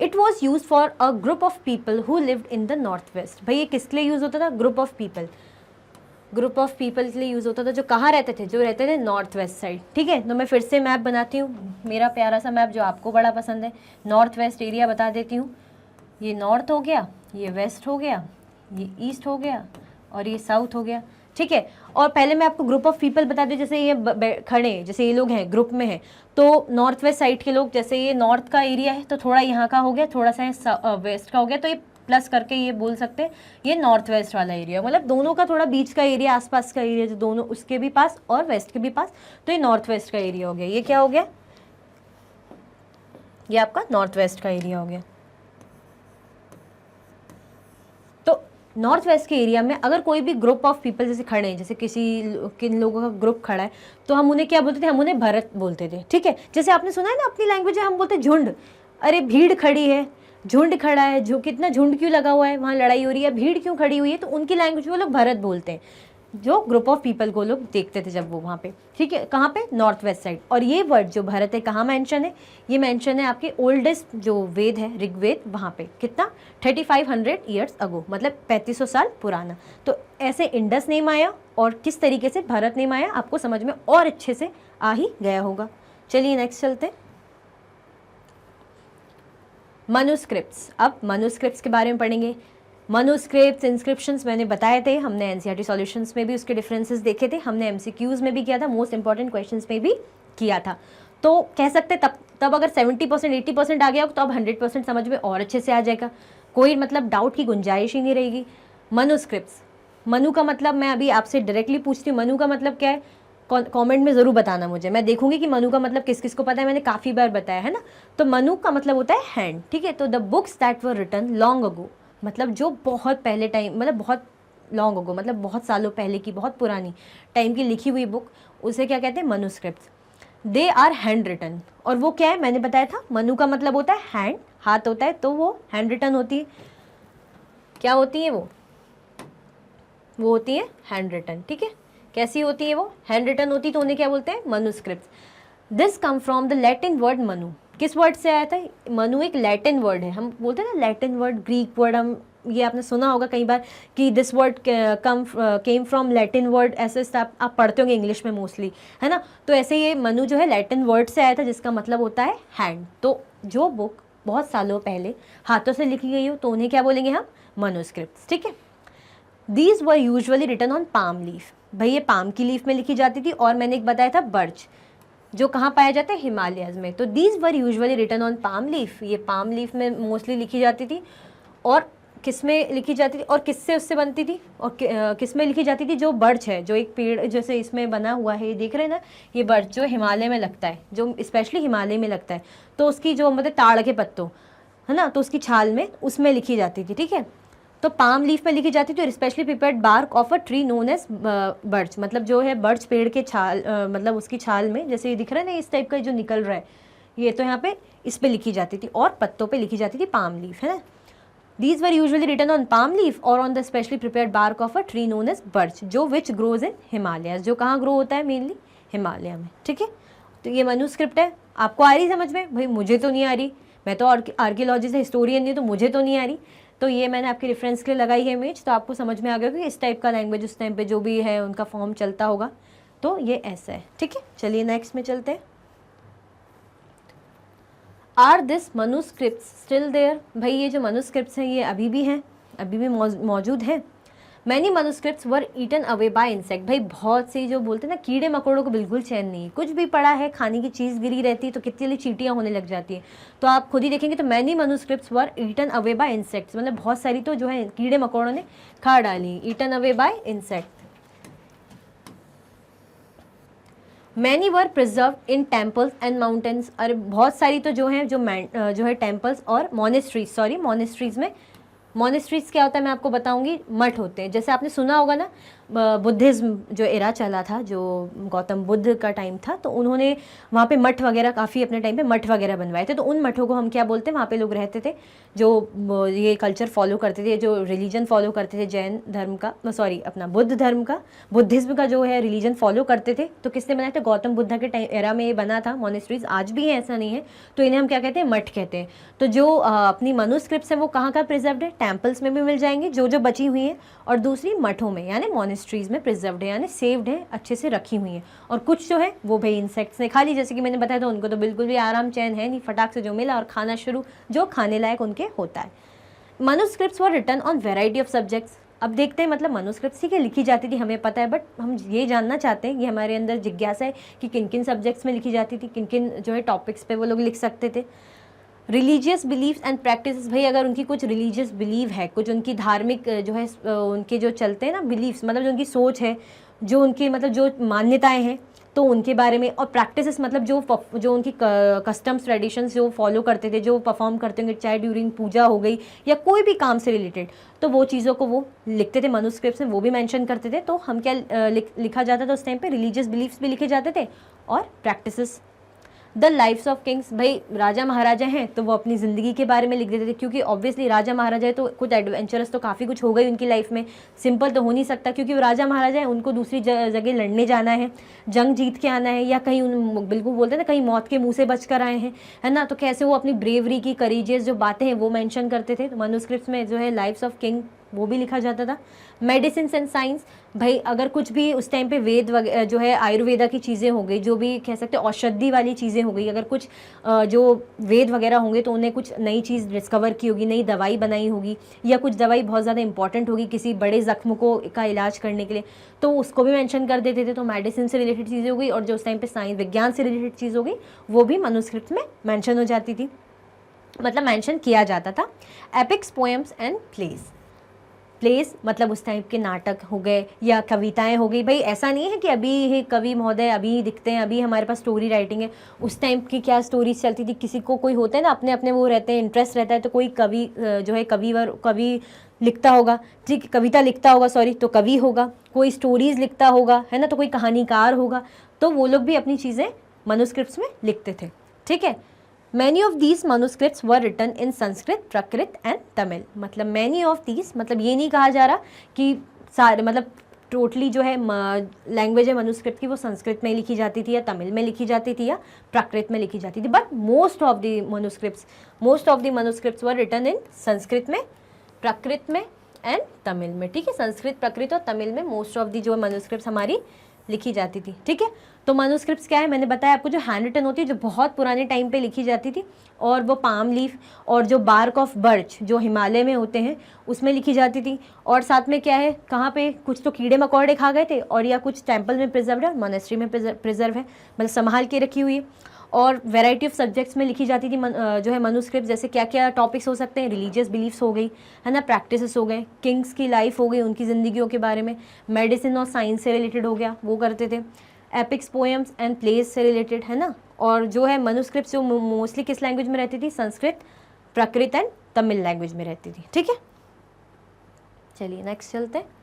It was use for a group of people who lived in the north waste. भाई ये किसके लिए यूज़ होता था? Group of people, group of people के लिए यूज़ होता था जो कहाँ रहते थे? जो रहते थे नॉर्थ वेस्ट साइड, ठीक है। तो मैं फिर से मैप बनाती हूँ, मेरा प्यारा सा मैप जो आपको बड़ा पसंद है। नॉर्थ वेस्ट एरिया बता देती हूँ। ये नॉर्थ हो गया, ये वेस्ट हो गया, ये ईस्ट हो गया और ये साउथ हो गया, ठीक है। और पहले मैं आपको ग्रुप ऑफ पीपल बता दूं, जैसे ये खड़े हैं, जैसे ये लोग हैं ग्रुप में हैं, तो नॉर्थ वेस्ट साइड के लोग, जैसे ये नॉर्थ का एरिया है तो थोड़ा यहाँ का हो गया, थोड़ा सा वेस्ट का हो गया, तो ये प्लस करके ये बोल सकते हैं ये नॉर्थ वेस्ट वाला एरिया, मतलब दोनों का थोड़ा बीच का एरिया, आसपास का एरिया, जो दोनों उसके भी पास और वेस्ट के भी पास, तो ये नॉर्थ वेस्ट का एरिया हो गया। ये क्या हो गया? ये आपका नॉर्थ वेस्ट का एरिया हो गया। नॉर्थ वेस्ट के एरिया में अगर कोई भी ग्रुप ऑफ पीपल जैसे खड़े हैं, जैसे किन लोगों का ग्रुप खड़ा है, तो हम उन्हें क्या बोलते थे? हम उन्हें भरत बोलते थे, ठीक है। जैसे आपने सुना है ना अपनी लैंग्वेज में हम बोलते हैं झुंड, अरे भीड़ खड़ी है, झुंड खड़ा है, जो कितना झुंड क्यों लगा हुआ है, वहाँ लड़ाई हो रही है, भीड़ क्यों खड़ी हुई है, तो उनकी लैंग्वेज में वो लोग भरत बोलते हैं, जो ग्रुप ऑफ पीपल को लोग देखते थे जब वो वहाँ पे, ठीक है। कहाँ पे? North west side. और ये वर्ड जो भरत है कहाँ मेंशन है? ये मेंशन है आपके ओल्डेस्ट जो वेद है ऋग्वेद, वहाँ पे। कितना? 3500 ईयर्स अगो, मतलब 3500 साल पुराना। तो ऐसे इंडस नेम आया और किस तरीके से भारत नेम आया आपको समझ में और अच्छे से आ ही गया होगा। चलिए नेक्स्ट चलते। मनुस्क्रिप्ट्स। अब मनुस्क्रिप्ट्स के बारे में पढ़ेंगे। मनुस्क्रिप्ट्स, इंस्क्रिप्शंस मैंने बताए थे, हमने एनसीईआरटी सॉल्यूशंस में भी उसके डिफरेंसेस देखे थे, हमने एमसीक्यूज में भी किया था, मोस्ट इंपॉर्टेंट क्वेश्चंस में भी किया था। तो कह सकते तब तब अगर 70% 80% आ गया तो अब 100% समझ में और अच्छे से आ जाएगा, कोई मतलब डाउट की गुंजाइश ही नहीं रहेगी। मनुस्क्रिप्ट्स, मनु का मतलब मैं अभी आपसे डायरेक्टली पूछती हूँ, मनु का मतलब क्या है, कमेंट में ज़रूर बताना मुझे, मैं देखूंगी कि मनु का मतलब किस किस को पता है, मैंने काफ़ी बार बताया है ना। तो मनु का मतलब होता है हैंड, ठीक है। तो the books that were written long ago, मतलब जो बहुत पहले टाइम, मतलब बहुत लॉन्ग अगो मतलब बहुत सालों पहले की, बहुत पुरानी टाइम की लिखी हुई बुक, उसे क्या कहते हैं, मनुस्क्रिप्ट्स। दे आर हैंड रिटन, और वो क्या है, मैंने बताया था मनु का मतलब होता है हैंड, हाथ होता है, तो वो हैंड रिटन होती है। क्या होती है वो होती है हैंड रिटन, ठीक है। कैसी होती है वो, हैंड रिटन होती, तो उन्हें क्या बोलते हैं, manuscripts. This come from the Latin word manu, किस वर्ड से आया था, मनु एक लैटिन वर्ड है, हम बोलते हैं ना लैटिन वर्ड, ग्रीक वर्ड, हम ये आपने सुना होगा कई बार कि this word came from Latin word, ऐसे आप पढ़ते होंगे इंग्लिश में मोस्टली, है ना। तो ऐसे ये मनु जो है लैटिन वर्ड से आया था, जिसका मतलब होता है हैंड। तो जो बुक बहुत सालों पहले हाथों से लिखी गई हो तो उन्हें क्या बोलेंगे हम, मनुस्क्रिप्ट्स, ठीक है। These were usually written on palm leaf, भाई ये पाम की लीफ में लिखी जाती थी, और मैंने एक बताया था बर्च, जो कहाँ पाया जाता है, हिमालयाज में। तो these were usually written on palm leaf, ये पाम लीफ में मोस्टली लिखी जाती थी। और किस में लिखी जाती थी, और किससे उससे बनती थी, और किस में लिखी जाती थी, जो बर्च है, जो एक पेड़ जैसे इसमें बना हुआ है, ये देख रहे हैं ना, ये बर्च जो हिमालय में लगता है, जो स्पेशली हिमालय में लगता है, तो उसकी जो मतलब ताड़ के पत्तों, है ना, तो उसकी छाल में, उसमें लिखी जाती थी, ठीक है। तो पाम लीफ में लिखी जाती थी, और specially prepared bark of a tree known as birch, मतलब जो है बर्च पेड़ के छाल, मतलब उसकी छाल में, जैसे ये दिख रहा है ना इस टाइप का जो निकल रहा है, ये तो यहाँ पे इस पे लिखी जाती थी, और पत्तों पे लिखी जाती थी पाम लीफ, है ना। These were usually written on palm leaf और on the specially prepared bark of a tree known as birch, जो विच ग्रोज इन हिमालय, जो कहाँ ग्रो होता है, मेनली हिमालय में, ठीक है। तो ये मनुस्क्रिप्ट है, आपको आ रही समझ में, भाई मुझे तो नहीं आ रही, मैं तो आर्कियोलॉजी से हिस्टोरियन नहीं, तो मुझे तो नहीं आ रही। तो ये मैंने आपके रेफरेंस के लिए लगाई है इमेज, तो आपको समझ में आ गया कि इस टाइप का लैंग्वेज उस टाइम पे जो भी है उनका फॉर्म चलता होगा, तो ये ऐसा है, ठीक है। चलिए नेक्स्ट में चलते हैं। Are this manuscript still there, भाई ये जो मनुस्क्रिप्ट्स हैं ये अभी भी हैं, अभी भी मौजूद हैं। Many manuscripts were eaten away by insect, भाई बहुत सी जो बोलते हैं ना कीड़े मकोड़ों को बिल्कुल चैन नहीं है, कुछ भी पड़ा है, खाने की चीज़ गिरी रहती है तो कितनी चींटियाँ होने लग जाती है। तो आप खुद ही देखेंगे तो many manuscripts were eaten away by insects, मतलब बहुत सारी तो जो है कीड़े मकोड़ों ने खा डाली, eaten away by insect. Many were preserve in temples and mountains, अरे बहुत सारी तो जो है जो है टेम्पल्स और मोनेस्ट्रीज में, मोनेस्ट्रीज क्या होता है मैं आपको बताऊंगी, मठ होते हैं। जैसे आपने सुना होगा ना, बुद्धिज़्म जो एरा चला था, जो गौतम बुद्ध का टाइम था, तो उन्होंने वहाँ पे मठ वगैरह काफ़ी अपने टाइम पे मठ वगैरह बनवाए थे। तो उन मठों को हम क्या बोलते हैं, वहाँ पे लोग रहते थे जो ये कल्चर फॉलो करते थे, जो रिलीजन फॉलो करते थे, जैन धर्म का, सॉरी अपना बुद्ध धर्म का, बुद्धिज़्म का जो है रिलीजन फॉलो करते थे। तो किसने बनाया था, गौतम बुद्ध के टाइम एरा में ये बना था। मोनेस्ट्रीज आज भी है, ऐसा नहीं है, तो इन्हें हम क्या कहते हैं, मठ कहते हैं। तो जो अपनी मनुस्क्रिप्ट्स है वो कहाँ का प्रिजर्व्ड है, टेम्पल्स में भी मिल जाएंगी जो जो बची हुई हैं, और दूसरी मठों में यानी मोनेस्ट्रीज में प्रिजर्व्ड है, यानी सेव्ड है, अच्छे से रखी हुई हैं। और कुछ जो है वो भाई इंसेक्ट्स ने खा ली, जैसे कि मैंने बताया था, उनको तो बिल्कुल भी आराम चैन है नहीं, फटाक से जो मिला और खाना शुरू, जो खाने लायक उनके होता है। Manuscripts were written on variety of subjects, अब देखते हैं, मतलब मनुस्क्रिप्ट्स ही क्या लिखी जाती थी हमें पता है, बट हम ये जानना चाहते हैं, ये हमारे अंदर जिज्ञासा है कि किन किन सब्जेक्ट्स में लिखी जाती थी, किन किन जो है टॉपिक्स पे वो लोग लिख सकते थे। रिलीजियस बिलीव्स एंड प्रैक्टिसेस, भाई अगर उनकी कुछ रिलीजियस बिलीव है, कुछ उनकी धार्मिक जो है उनके जो चलते हैं ना बिलीव्स, मतलब जो उनकी सोच है, जो उनकी मतलब जो मान्यताएं हैं, तो उनके बारे में। और प्रैक्टिसेस मतलब जो उनकी कस्टम्स ट्रेडिशंस जो फॉलो करते थे, जो परफॉर्म करते होंगे, चाहे ड्यूरिंग पूजा हो गई या कोई भी काम से रिलेटेड, तो वो चीज़ों को वो लिखते थे मनुस्क्रिप्ट्स में, वो भी मेंशन करते थे। तो हम क्या लिखा जाता था उस टाइम पे, रिलीजियस बिलीव्स भी लिखे जाते थे और practices. The lives of kings, भाई राजा महाराजा हैं तो वो अपनी ज़िंदगी के बारे में लिख देते थे, क्योंकि ऑब्वियसली राजा महाराजा है तो कुछ एडवेंचरस तो काफ़ी कुछ हो गई उनकी लाइफ में, सिंपल तो हो नहीं सकता, क्योंकि वो राजा महाराजा है, उनको दूसरी जगह लड़ने जाना है, जंग जीत के आना है, या कहीं बिल्कुल बोलते हैं ना कहीं मौत के मुँह से बच कर आए हैं, है ना। तो कैसे वो अपनी ब्रेवरी की, करेजियस जो बातें हैं वो मैंशन करते थे। तो मनुस्क्रिप्ट्स में जो है लाइफ्स ऑफ किंग वो भी लिखा जाता था। मेडिसिन एंड साइंस, भाई अगर कुछ भी उस टाइम पे वेद जो है आयुर्वेदा की चीज़ें हो गई, जो भी कह सकते हैं औषधि वाली चीज़ें हो गई, अगर कुछ जो वेद वगैरह होंगे तो उन्हें कुछ नई चीज़ डिस्कवर की होगी, नई दवाई बनाई होगी, या कुछ दवाई बहुत ज़्यादा इंपॉर्टेंट होगी किसी बड़े ज़ख्म को का इलाज करने के लिए, तो उसको भी मेंशन कर देते थे। तो मेडिसिन से रिलेटेड चीज़ें हो गई, और जो उस टाइम पे साइंस विज्ञान से रिलेटेड चीज़ हो गई वो भी मनुस्क्रिप्ट में मेंशन हो जाती थी, मतलब मेंशन किया जाता था। एपिक्स, पोएम्स एंड प्लेस मतलब उस टाइप के नाटक हो गए या कविताएं हो गई। भाई ऐसा नहीं है कि अभी ये कवि महोदय अभी दिखते हैं, अभी हमारे पास स्टोरी राइटिंग है। उस टाइम की क्या स्टोरीज चलती थी, किसी को कोई होता है ना अपने अपने वो रहते हैं, इंटरेस्ट रहता है, तो कोई कवि जो है कवि लिखता होगा, ठीक, कविता लिखता होगा सॉरी, तो कवि होगा, कोई स्टोरीज लिखता होगा, है ना, तो कोई कहानीकार होगा, तो वो लोग भी अपनी चीज़ें मनुस्क्रिप्ट्स में लिखते थे, ठीक है। Many of these manuscripts were written in Sanskrit, Prakrit and Tamil. मतलब मैनी ऑफ दीज मतलब ये नहीं कहा जा रहा कि सारे, मतलब टोटली जो है लैंग्वेज है मनुस्क्रिप्ट की वो संस्कृत में लिखी जाती थी या तमिल में लिखी जाती थी या प्राकृत में लिखी जाती थी, but most of the manuscripts were written in Sanskrit में, प्राकृत में एंड तमिल में, ठीक है। संस्कृत, प्राकृत और तमिल में मोस्ट ऑफ दी जो मैन्युस्क्रिप्ट्स हमारी लिखी जाती थी, ठीक है। तो मैन्युस्क्रिप्ट्स क्या है, मैंने बताया आपको, जो हैंड रिटन होती है, जो बहुत पुराने टाइम पे लिखी जाती थी, और वो पाम लीफ और जो बार्क ऑफ बर्च जो हिमालय में होते हैं उसमें लिखी जाती थी। और साथ में क्या है, कहाँ पे कुछ तो कीड़े मकोड़े खा गए थे, और या कुछ टेम्पल में प्रिजर्व है और मोनेस्ट्री में प्रिजर्व है, मतलब संभाल के रखी हुई है। और वैरायटी ऑफ सब्जेक्ट्स में लिखी जाती थी जो है मनुस्क्रिप्ट, जैसे क्या क्या टॉपिक्स हो सकते हैं, रिलीजियस बिलीफ्स हो गई, है ना, प्रैक्टिसेस हो गए, किंग्स की लाइफ हो गई, उनकी ज़िंदगियों के बारे में, मेडिसिन और साइंस से रिलेटेड हो गया, वो करते थे। एपिक्स, पोएम्स एंड प्लेज से रिलेटेड, है ना। और जो है मनुस्क्रिप्ट जो मोस्टली किस लैंग्वेज में रहती थी, संस्कृत, प्राकृत एंड तमिल लैंग्वेज में रहती थी, ठीक है। चलिए नेक्स्ट चलते हैं।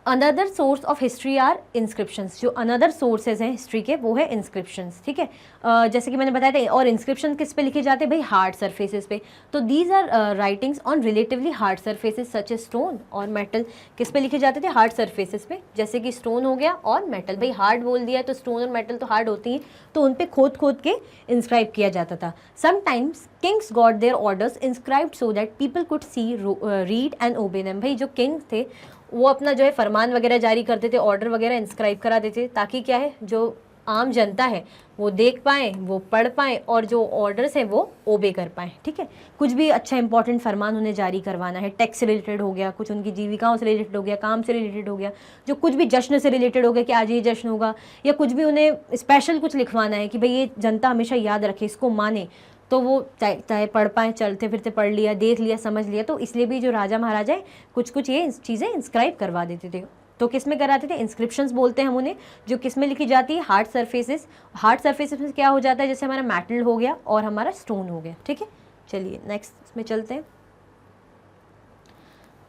Another source of history are inscriptions. जो अनदर सोर्सेज हैं हिस्ट्री के वो है इंस्क्रिप्शंस, ठीक है। जैसे कि मैंने बताया था, और इंस्क्रिप्शन किस पे लिखे जाते हैं भाई, हार्ड सरफेसेस पे। तो these are writings on relatively hard surfaces such a stone और मेटल। किस पे लिखे जाते थे, हार्ड सरफेसेस पे, जैसे कि स्टोन हो गया और मेटल। भाई हार्ड बोल दिया है तो स्टोन और मेटल तो हार्ड होती हैं, तो उन पे खोद खोद के इंस्क्राइब किया जाता था। Sometimes Kings got there orders inscribed so that people could see, read and ओबे देम। भाई जो किंग थे वो अपना जो है फरमान वगैरह जारी करते थे, ऑर्डर वगैरह इंस्क्राइब करा देते, ताकि क्या है, जो आम जनता है वो देख पाएँ, वो पढ़ पाएँ, और जो ऑर्डर्स हैं वो ओबे कर पाएँ, ठीक है। कुछ भी अच्छा इंपॉर्टेंट फरमान उन्हें जारी करवाना है, टैक्स से रिलेटेड हो गया, कुछ उनकी जीविकाओं से रिलेटेड हो गया, काम से रिलेटेड हो गया, जो कुछ भी जश्न से रिलेटेड हो गया कि आज ये जश्न होगा, या कुछ भी उन्हें स्पेशल कुछ लिखवाना है कि भाई ये जनता हमेशा याद रखे, इसको माने, तो वो चाहे पढ़ पाएँ, चलते फिरते पढ़ लिया, देख लिया, समझ लिया। तो इसलिए भी जो राजा महाराजा कुछ ये चीज़ें इंस्क्राइब करवा देते थे। तो किस में कराते थे, इंस्क्रिप्शंस बोलते हैं हम उन्हें, जो किस में लिखी जाती है, हार्ड सरफेसेस। हार्ड सरफेसेस में क्या हो जाता है, जैसे हमारा मेटल हो गया और हमारा स्टोन हो गया, ठीक है। चलिए नेक्स्ट में चलते हैं।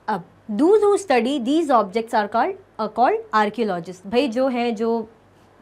अब those who study these objects are called archaeologists। भाई जो है, जो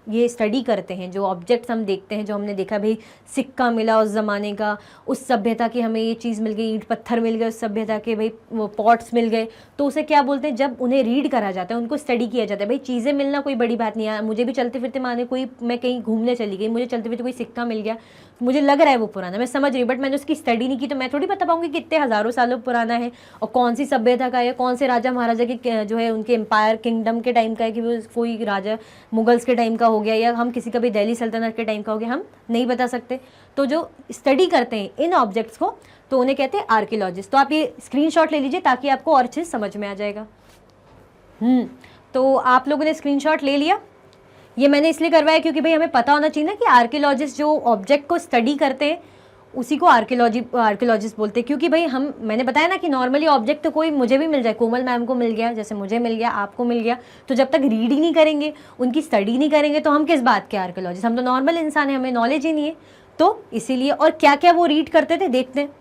ये स्टडी करते हैं, जो ऑब्जेक्ट्स हम देखते हैं, जो हमने देखा भाई सिक्का मिला उस ज़माने का, उस सभ्यता की हमें ये चीज़ मिल गई, ईंट पत्थर मिल गए उस सभ्यता के, भाई वो पॉट्स मिल गए, तो उसे क्या बोलते हैं, जब उन्हें रीड करा जाता है, उनको स्टडी किया जाता है। भाई चीज़ें मिलना कोई बड़ी बात नहीं है, मुझे भी चलते फिरते माने कोई, मैं कहीं घूमने चली गई, मुझे चलते फिरते कोई सिक्का मिल गया, मुझे लग रहा है वो पुराना, मैं समझ रही हूँ, बट मैंने उसकी स्टडी नहीं की, तो मैं थोड़ी बता पाऊँगी कितने हज़ारों सालों पुराना है और कौन सी सभ्यता का है, कौन से राजा महाराजा के जो है उनके एम्पायर किंगडम के टाइम का है, कि वो कोई राजा मुगल्स के टाइम का हो गया, या हम किसी कभी दिल्ली सल्तनत के टाइम का हो गया, हम नहीं बता सकते। तो जो स्टडी करते हैं इन ऑब्जेक्ट्स को, तो उन्हें कहते हैं आर्कियोलॉजिस्ट। तो आप ये स्क्रीनशॉट ले लीजिए ताकि आपको और अच्छे से समझ में आ जाएगा। तो आप लोगों ने स्क्रीनशॉट ले लिया, ये मैंने इसलिए करवाया क्योंकि भाई हमें पता होना चाहिए ना कि आर्कियोलॉजिस्ट जो ऑब्जेक्ट को स्टडी करते हैं उसी को आर्कियोलॉजिस्ट बोलते हैं। क्योंकि भाई मैंने बताया ना कि नॉर्मली ऑब्जेक्ट तो कोई मुझे भी मिल जाए, कोमल मैम को मिल गया, जैसे मुझे मिल गया, आपको मिल गया, तो जब तक रीड ही नहीं करेंगे, उनकी स्टडी नहीं करेंगे, तो हम किस बात के आर्कियोलॉजिस्ट, हम तो नॉर्मल इंसान हैं, हमें नॉलेज ही नहीं है। तो इसीलिए, और क्या क्या वो रीड करते थे देखते हैं।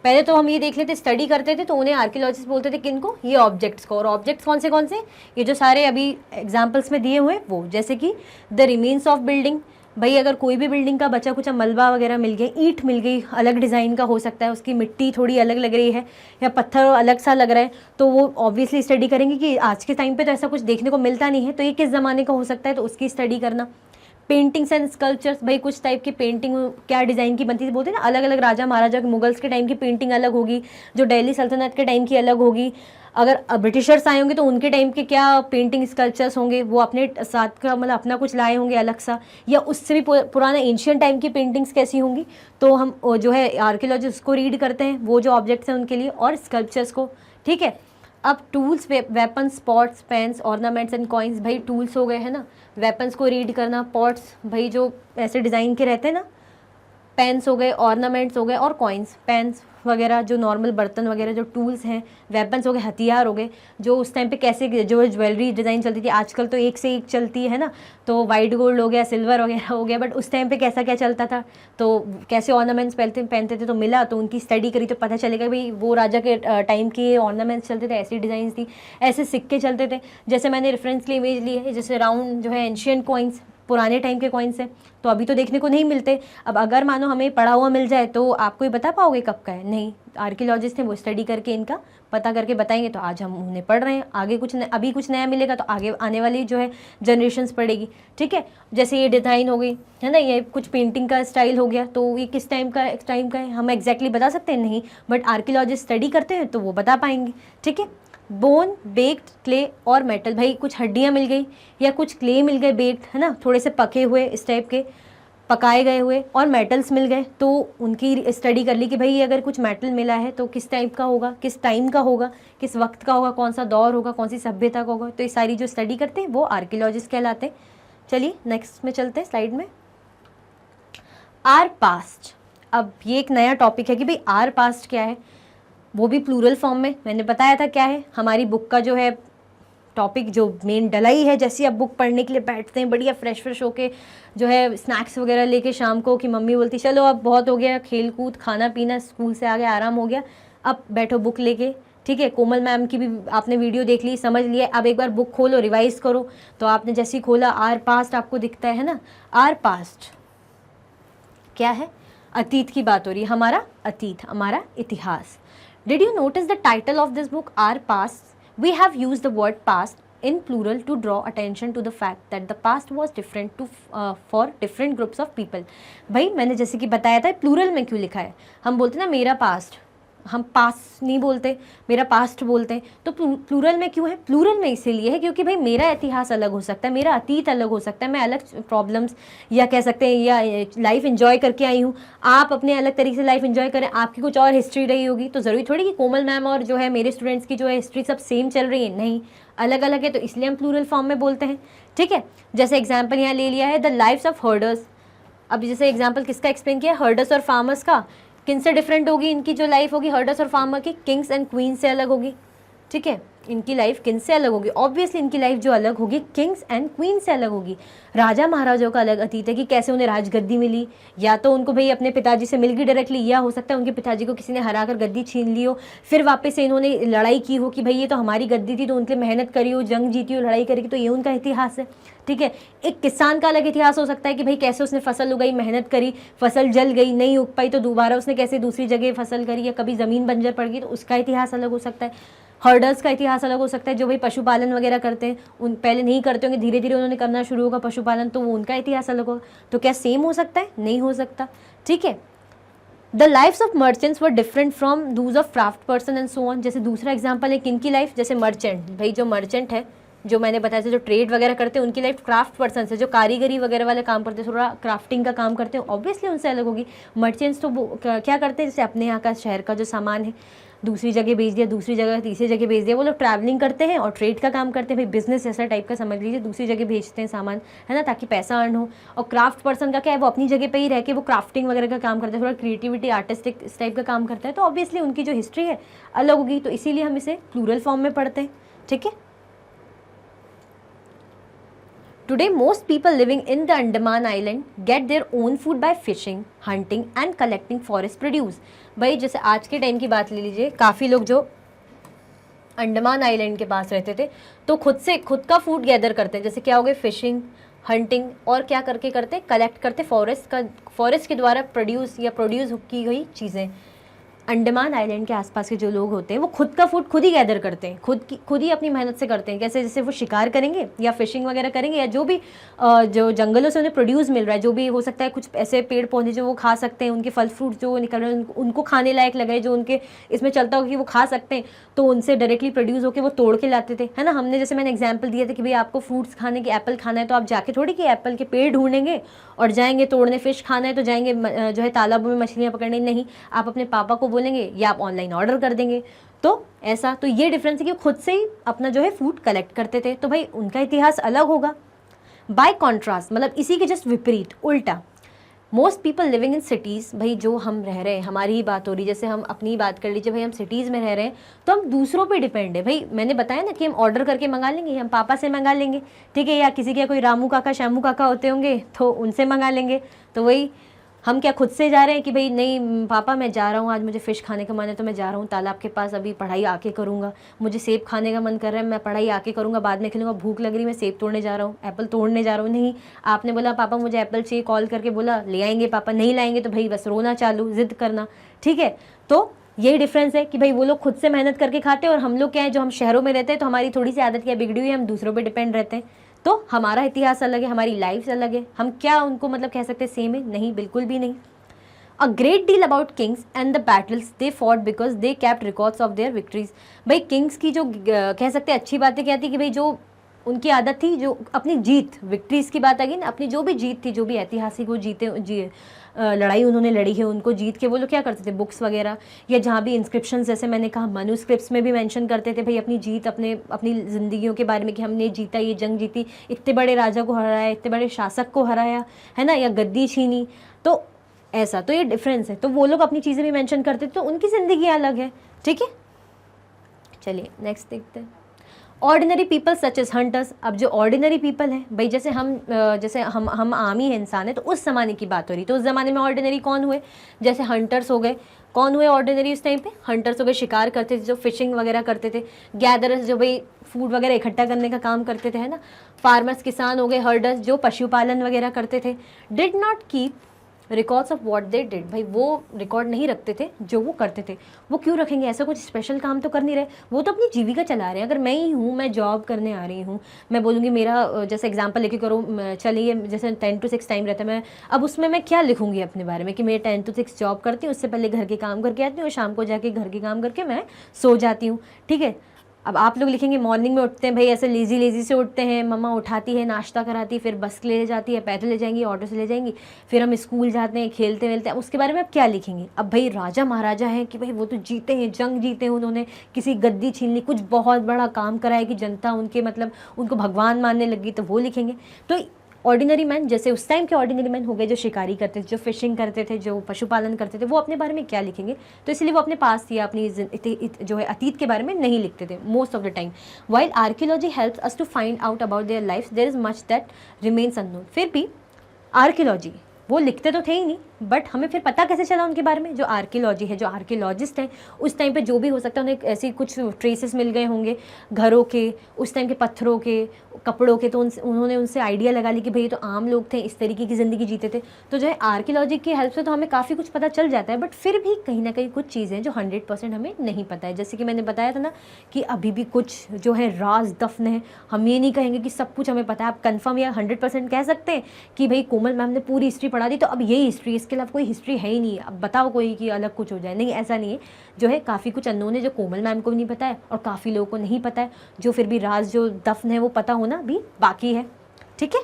पहले तो हम ये देख लेते, स्टडी करते थे, तो उन्हें आर्कियोलॉजिस्ट बोलते थे किनको, ये ऑब्जेक्ट्स को। और ऑब्जेक्ट्स कौन से, ये जो सारे अभी एग्जाम्पल्स में दिए हुए वो, जैसे कि द रिमेन्स ऑफ बिल्डिंग। भाई अगर कोई भी बिल्डिंग का बचा कुछ मलबा वगैरह मिल गया, ईंट मिल गई, अलग डिज़ाइन का हो सकता है, उसकी मिट्टी थोड़ी अलग लग रही है या पत्थर अलग सा लग रहा है, तो वो ऑब्वियसली स्टडी करेंगे कि आज के टाइम पे तो ऐसा कुछ देखने को मिलता नहीं है, तो ये किस ज़माने का हो सकता है, तो उसकी स्टडी करना। पेंटिंग्स एंड स्कल्पचर्स, भाई कुछ टाइप की पेंटिंग क्या डिज़ाइन की बनती थी, बोलते हैं ना अलग अलग राजा महाराजा, मुगल्स के टाइम की पेंटिंग अलग होगी, जो दिल्ली सल्तनत के टाइम की अलग होगी, अगर ब्रिटिशर्स आए होंगे तो उनके टाइम के क्या पेंटिंग स्कल्पचर्स होंगे, वो अपने साथ का मतलब अपना कुछ लाए होंगे अलग सा, या उससे भी पुराना एंशियंट टाइम की पेंटिंग्स कैसी होंगी। तो हम जो है आर्कियोलॉजिस्ट उसको रीड करते हैं, वो जो ऑब्जेक्ट्स हैं उनके लिए, और स्कल्पचर्स को, ठीक है। अब tools, weapons, pots, pens, ornaments and coins, भाई टूल्स हो गए है ना, वेपन्स को रीड करना, पॉट्स भाई जो ऐसे डिज़ाइन के रहते हैं ना, पेन्स हो गए, ऑर्नामेंट्स हो गए, और कॉइन्स, पेन्स वगैरह जो नॉर्मल बर्तन वगैरह जो टूल्स हैं, वेपन्स हो गए, हथियार हो गए, जो उस टाइम पे कैसे जो ज्वेलरी डिज़ाइन चलती थी, आजकल तो एक से एक चलती है ना, तो वाइट गोल्ड हो गया, सिल्वर वगैरह हो गया, बट उस टाइम पे कैसा क्या चलता था, तो कैसे ऑर्नामेंट्स पहनते थे, तो मिला, तो उनकी स्टडी करी तो पता चलेगा भाई वो राजा के टाइम के ऑर्नामेंट्स चलते थे, ऐसी डिज़ाइन थी, ऐसे सिक्के चलते थे। जैसे मैंने रेफरेंस की इमेज ली है, जैसे राउंड जो है एंशियंट कॉइन्स, पुराने टाइम के कॉइन्स हैं, तो अभी तो देखने को नहीं मिलते। अब अगर मानो हमें पड़ा हुआ मिल जाए तो आपको ये बता पाओगे कब का है? नहीं, आर्कियोलॉजिस्ट हैं, वो स्टडी करके इनका पता करके बताएंगे, तो आज हम उन्हें पढ़ रहे हैं, आगे अभी कुछ नया मिलेगा तो आगे आने वाली जो है जनरेशन्स पढ़ेगी, ठीक है। जैसे ये डिज़ाइन हो गई है ना, ये कुछ पेंटिंग का स्टाइल हो गया, तो ये किस टाइम का है हम एग्जैक्टली बता सकते हैं? नहीं, बट आर्कियोलॉजिस्ट स्टडी करते हैं तो वो बता पाएंगे, ठीक है। बोन, बेक्ड, क्ले और मेटल, भाई कुछ हड्डियाँ मिल गई या कुछ क्ले मिल गए, बेक्ड है ना, थोड़े से पके हुए इस टाइप के, पकाए गए हुए, और मेटल्स मिल गए, तो उनकी स्टडी कर ली कि भाई अगर कुछ मेटल मिला है तो किस टाइप का होगा, किस टाइम का होगा, किस वक्त का होगा, कौन सा दौर होगा, कौन सी सभ्यता का होगा, तो ये सारी जो स्टडी करते हैं वो आर्कियोलॉजिस्ट कहलाते हैं। चलिए नेक्स्ट में चलते हैं स्लाइड में। आर पास्ट, अब ये एक नया टॉपिक है कि भाई आर पास्ट क्या है, वो भी प्लूरल फॉर्म में। मैंने बताया था क्या है, हमारी बुक का जो है टॉपिक जो मेन डलाई है, जैसे अब बुक पढ़ने के लिए बैठते हैं बढ़िया फ्रेश होके जो है स्नैक्स वगैरह लेके शाम को, कि मम्मी बोलती चलो अब बहुत हो गया खेल कूद खाना पीना, स्कूल से आ गया आराम हो गया, अब बैठो बुक लेके, ठीक है। कोमल मैम की भी आपने वीडियो देख ली, समझ लिया, अब एक बार बुक खोलो, रिवाइज करो। तो आपने जैसे ही खोला, आर पास्ट आपको दिखता है ना। आर पास्ट क्या है? अतीत की बात हो रही है, हमारा अतीत, हमारा इतिहास। Did you notice the title of this book, Our Past? We have used the word past in plural to draw attention to the fact that the past was different for different groups of people. भाई मैंने जैसे कि बताया था, plural में क्यों लिखा है? हम बोलते ना मेरा पास्ट, हम पास्ट नहीं बोलते, मेरा पास्ट बोलते हैं, तो प्लूरल में क्यों है? प्लूरल में इसीलिए है क्योंकि भाई मेरा इतिहास अलग हो सकता है, मेरा अतीत अलग हो सकता है, मैं अलग प्रॉब्लम्स या कह सकते हैं या लाइफ एंजॉय करके आई हूँ, आप अपने अलग तरीके से लाइफ एंजॉय करें, आपकी कुछ और हिस्ट्री रही होगी, तो ज़रूरी थोड़ी कि कोमल मैम और जो है मेरे स्टूडेंट्स की जो है हिस्ट्री सब सेम चल रही है, नहीं, अलग अलग है, तो इसलिए हम प्लूरल फॉर्म में बोलते हैं, ठीक है। जैसे एग्जाम्पल यहाँ ले लिया है, द लाइफ्स ऑफ हर्डर्स। अब जैसे एग्जाम्पल किसका एक्सप्लेन किया, हर्डर्स और फार्मर्स का, किन से डिफरेंट होगी इनकी जो लाइफ होगी, हर्डर्स और फार्मर की, किंग्स एंड क्वीन से अलग होगी, ठीक है। इनकी लाइफ किन से अलग होगी? ऑब्वियसली इनकी लाइफ जो अलग होगी किंग्स एंड क्वीन से अलग होगी। राजा महाराजाओं का अलग अतीत है कि कैसे उन्हें राजगद्दी मिली, या तो उनको भाई अपने पिताजी से मिल गई डायरेक्टली, या हो सकता है उनके पिताजी को किसी ने हरा कर गद्दी छीन ली हो, फिर वापस से इन्होंने लड़ाई की हो कि भाई ये तो हमारी गद्दी थी, तो उनके मेहनत करी हो, जंग जीती हो, लड़ाई करी, तो ये उनका इतिहास है, ठीक है। एक किसान का अलग इतिहास हो सकता है कि भाई कैसे उसने फसल उगाई, मेहनत करी, फसल जल गई, नहीं उग पाई, तो दोबारा उसने कैसे दूसरी जगह फसल करी, या कभी ज़मीन बंजर पड़ गई, तो उसका इतिहास अलग हो सकता है। हर्डर्स का इतिहास अलग हो सकता है, जो भाई पशुपालन वगैरह करते हैं, उन पहले नहीं करते होंगे, धीरे धीरे उन्होंने करना शुरू होगा पशुपालन, तो वो उनका इतिहास अलग होगा। तो क्या सेम हो सकता है? नहीं हो सकता, ठीक है। The lives of merchants were different from those of craft person and so on. जैसे दूसरा एग्जाम्पल है किनकी लाइफ, जैसे मर्चेंट, भाई जो मर्चेंट है, जो मैंने बताया जो ट्रेड वगैरह करते हैं, उनकी लाइफ क्राफ्ट पर्सन से, जो कारीगरी वगैरह वाले काम करते हैं, थोड़ा क्राफ्टिंग का काम करते हैं, ऑब्वियसली उनसे अलग होगी। मर्चेंट्स तो क्या करते हैं, जैसे अपने यहाँ का शहर का जो सामान है दूसरी जगह भेज दिया, दूसरी जगह तीसरी जगह भेज दिया, वो लोग ट्रैवलिंग करते हैं और ट्रेड का काम करते हैं, भाई बिजनेस ऐसा टाइप का समझ लीजिए, दूसरी जगह भेजते हैं सामान, है ना, ताकि पैसा अर्न हो। और क्राफ्ट पर्सन का क्या है, वो अपनी जगह पे ही रह के वो क्राफ्टिंग वगैरह का काम करते हैं, थोड़ा क्रिएटिविटी आर्टिस्टिक इस टाइप का काम करता है, तो ऑब्वियसली उनकी जो हिस्ट्री है अलग होगी, तो इसीलिए हम इसे प्लूरल फॉर्म में पढ़ते हैं, ठीक है। Today, most people living in the Andaman Island get their own food by fishing, hunting and collecting forest produce. भाई जैसे आज के टाइम की बात ले लीजिए, काफ़ी लोग जो अंडमान आइलैंड के पास रहते थे तो खुद का फूड गैदर करते हैं, जैसे क्या हो गए, फिशिंग, हंटिंग, और क्या करते कलेक्ट करते फॉरेस्ट के द्वारा प्रोड्यूस की गई चीज़ें, अंडमान आइलैंड के आसपास के जो लोग होते हैं वो खुद का फूड खुद ही गैदर करते हैं, खुद ही अपनी मेहनत से करते हैं। कैसे? जैसे वो शिकार करेंगे या फिशिंग वगैरह करेंगे, या जो भी जो जंगलों से उन्हें प्रोड्यूस मिल रहा है, जो भी हो सकता है, कुछ ऐसे पेड़ पौधे जो वो खा सकते हैं, उनके फल फ्रूट जो निकल रहे हैं उनको खाने लायक लगे, जो उनके इसमें चलता हो कि वो खा सकते हैं, तो उनसे डायरेक्टली प्रोड्यूस होकर वो तोड़ के लाते थे, है ना। हमने जैसे मैंने एग्जाम्पल दिया था कि भाई आपको फ्रूट्स खाने के, एप्पल खाना है तो आप जाके थोड़ी कि एप्पल के पेड़ ढूंढेंगे और जाएंगे तोड़ने। फिश खाना है तो जाएंगे जो है तालाबों में मछलियाँ पकड़ने, नहीं, आप अपने पापा को बोलेंगे या आप ऑनलाइन ऑर्डर कर देंगे। तो ऐसा, तो ये डिफरेंस है कि खुद से ही अपना जो है फूड कलेक्ट करते थे, तो भाई उनका इतिहास अलग होगा। बाय कॉन्ट्रास्ट, मतलब इसी के जस्ट विपरीत, उल्टा, most people living in cities, भाई जो हम रह रहे हैं, हमारी ही बात हो रही, जैसे हम अपनी बात कर लीजिए, भाई हम सिटीज़ में रह रहे हैं तो हम दूसरों पे डिपेंड है। भाई मैंने बताया ना कि हम ऑर्डर करके मंगा लेंगे, हम पापा से मंगा लेंगे, ठीक है, या किसी के कोई रामू काका श्यामू काका होते होंगे तो उनसे मंगा लेंगे। तो वही हम क्या खुद से जा रहे हैं कि भाई नहीं पापा मैं जा रहा हूँ, आज मुझे फ़िश खाने का मन है तो मैं जा रहा हूँ तालाब के पास, अभी पढ़ाई आके करूँगा, मुझे सेब खाने का मन कर रहा है, मैं पढ़ाई आके करूँगा, बाद में खेलूँगा, भूख लग रही, मैं सेब तोड़ने जा रहा हूँ, एप्पल तोड़ने जा रहा हूँ। नहीं, आपने बोला पापा मुझे एप्पल चाहिए, कॉल करके बोला ले आएंगे पापा, नहीं लाएंगे तो भाई बस रोना चालू, ज़िद करना, ठीक है। तो यही डिफरेंस है कि भाई वो लोग खुद से मेहनत करके खाते हैं और हम लोग क्या है, जो हम शहरों में रहते हैं तो हमारी थोड़ी सी आदत क्या बिगड़ी हुई है, हम दूसरों पर डिपेंड रहते हैं। तो हमारा इतिहास अलग है, हमारी लाइफ अलग है, हम क्या उनको मतलब कह सकते हैं सेम है? नहीं, बिल्कुल भी नहीं। A great deal about kings and the battles they fought because they kept records of their victories। भाई किंग्स की जो कह सकते हैं अच्छी बातें क्या थी कि भाई जो उनकी आदत थी, जो अपनी जीत, विक्ट्रीज की बात आ गई ना, अपनी जो भी जीत थी, जो भी ऐतिहासिक वो लड़ाई उन्होंने लड़ी है, उनको जीत के वो लोग क्या करते थे, बुक्स वगैरह या जहाँ भी इंस्क्रिप्शंस, जैसे मैंने कहा मनुस्क्रिप्ट्स में भी मेंशन करते थे भाई अपनी जीत, अपनी ज़िंदगियों के बारे में कि हमने जीता, ये जंग जीती, इतने बड़े राजा को हराया, इतने बड़े शासक को हराया, है ना, या गद्दी छीनी। तो ऐसा, तो ये डिफरेंस है। तो वो लोग अपनी चीज़ें भी मेंशन करते थे, तो उनकी ज़िंदगी अलग है, ठीक है। चलिए नेक्स्ट देखते हैं। Ordinary people such as hunters. अब जो ऑर्डिनरी पीपल है भाई, जैसे हम आम ही इंसान है, तो उस ज़माने की बात हो रही, तो उस ज़माने में ऑर्डिनरी कौन हुए? जैसे हंटर्स हो गए। कौन हुए ऑर्डिनरी उस टाइम पे? हंटर्स हो गए, शिकार करते थे, जो फिशिंग वगैरह करते थे। गैदरर्स, जो भाई फूड वगैरह इकट्ठा करने का काम करते थे, है ना। फार्मर्स, किसान हो गए। हर्डर्स, जो पशुपालन वगैरह करते थे। Did not keep records of what they did. भाई वो रिकॉर्ड नहीं रखते थे जो वो करते थे। वो क्यों रखेंगे? ऐसा कुछ स्पेशल काम तो कर नहीं रहे, वो तो अपनी जीविका चला रहे हैं। अगर मैं ही हूँ, मैं जॉब करने आ रही हूँ, मैं बोलूँगी मेरा जैसे एग्जांपल लेके करो, चलिए जैसे 10 to 6 टाइम रहता है, मैं अब उसमें मैं क्या लिखूँगी अपने बारे में कि मैं 10 to 6 जॉब करती हूँ, उससे पहले घर के काम करके आती हूँ, शाम को जाके घर के काम करके मैं सो जाती हूँ, ठीक है। अब आप लोग लिखेंगे मॉर्निंग में उठते हैं भाई, ऐसे लेज़ी से उठते हैं, मम्मा उठाती है, नाश्ता कराती है, फिर बस ले जाती है, पैदल ले जाएंगी, ऑटो से ले जाएंगी, फिर हम स्कूल जाते हैं, खेलते वेलते हैं, उसके बारे में आप क्या लिखेंगे? अब भाई राजा महाराजा हैं कि भाई वो तो जीते हैं, जंग जीते हैं, उन्होंने किसी गद्दी छीन ली, कुछ बहुत बड़ा काम करा है कि जनता उनके मतलब उनको भगवान मानने लगी, तो वो लिखेंगे। तो ऑर्डिनरी मैन, जैसे उस टाइम के ऑर्डिनरी मैन हो गए जो शिकारी करते थे, जो फिशिंग करते थे, जो पशुपालन करते थे, वो अपने बारे में क्या लिखेंगे? तो इसलिए वो अपने पास या अपनी जो है अतीत के बारे में नहीं लिखते थे most of the time. While archaeology helps us to find out about their life, there is much that remains unknown. फिर भी आर्कियोलॉजी, वो लिखते तो थे ही नहीं, बट हमें फिर पता कैसे चला उनके बारे में? जो आर्कियोलॉजी है, जो आर्कियोलॉजिस्ट हैं, उस टाइम पे जो भी हो सकता है, उन्हें ऐसे कुछ ट्रेसेस मिल गए होंगे घरों के, उस टाइम के पत्थरों के, कपड़ों के, तो उन्होंने उनसे आइडिया लगा ली कि भाई ये तो आम लोग थे, इस तरीके की ज़िंदगी जीते थे। तो जो है आर्कियोलॉजी की हेल्प से तो हमें काफ़ी कुछ पता चल जाता है, बट फिर भी कहीं ना कहीं कुछ चीज़ें जो 100% हमें नहीं पता है। जैसे कि मैंने बताया था ना कि अभी भी कुछ जो है राज दफन है, हम ये नहीं कहेंगे कि सब कुछ हमें पता है। आप कन्फर्म या 100% कह सकते हैं कि भाई कोमल मैम ने पूरी हिस्ट्री पढ़ा दी तो अब यही हिस्ट्री, इसके अलावा कोई हिस्ट्री है ही नहीं, अब बताओ कोई कि अलग कुछ हो जाए? नहीं, ऐसा नहीं है। जो है काफ़ी कुछ अननोन है, जो कोमल मैम को भी नहीं पता है और काफ़ी लोगों को नहीं पता है, जो फिर भी राज जो दफन है वो पता होना भी बाकी है, ठीक है।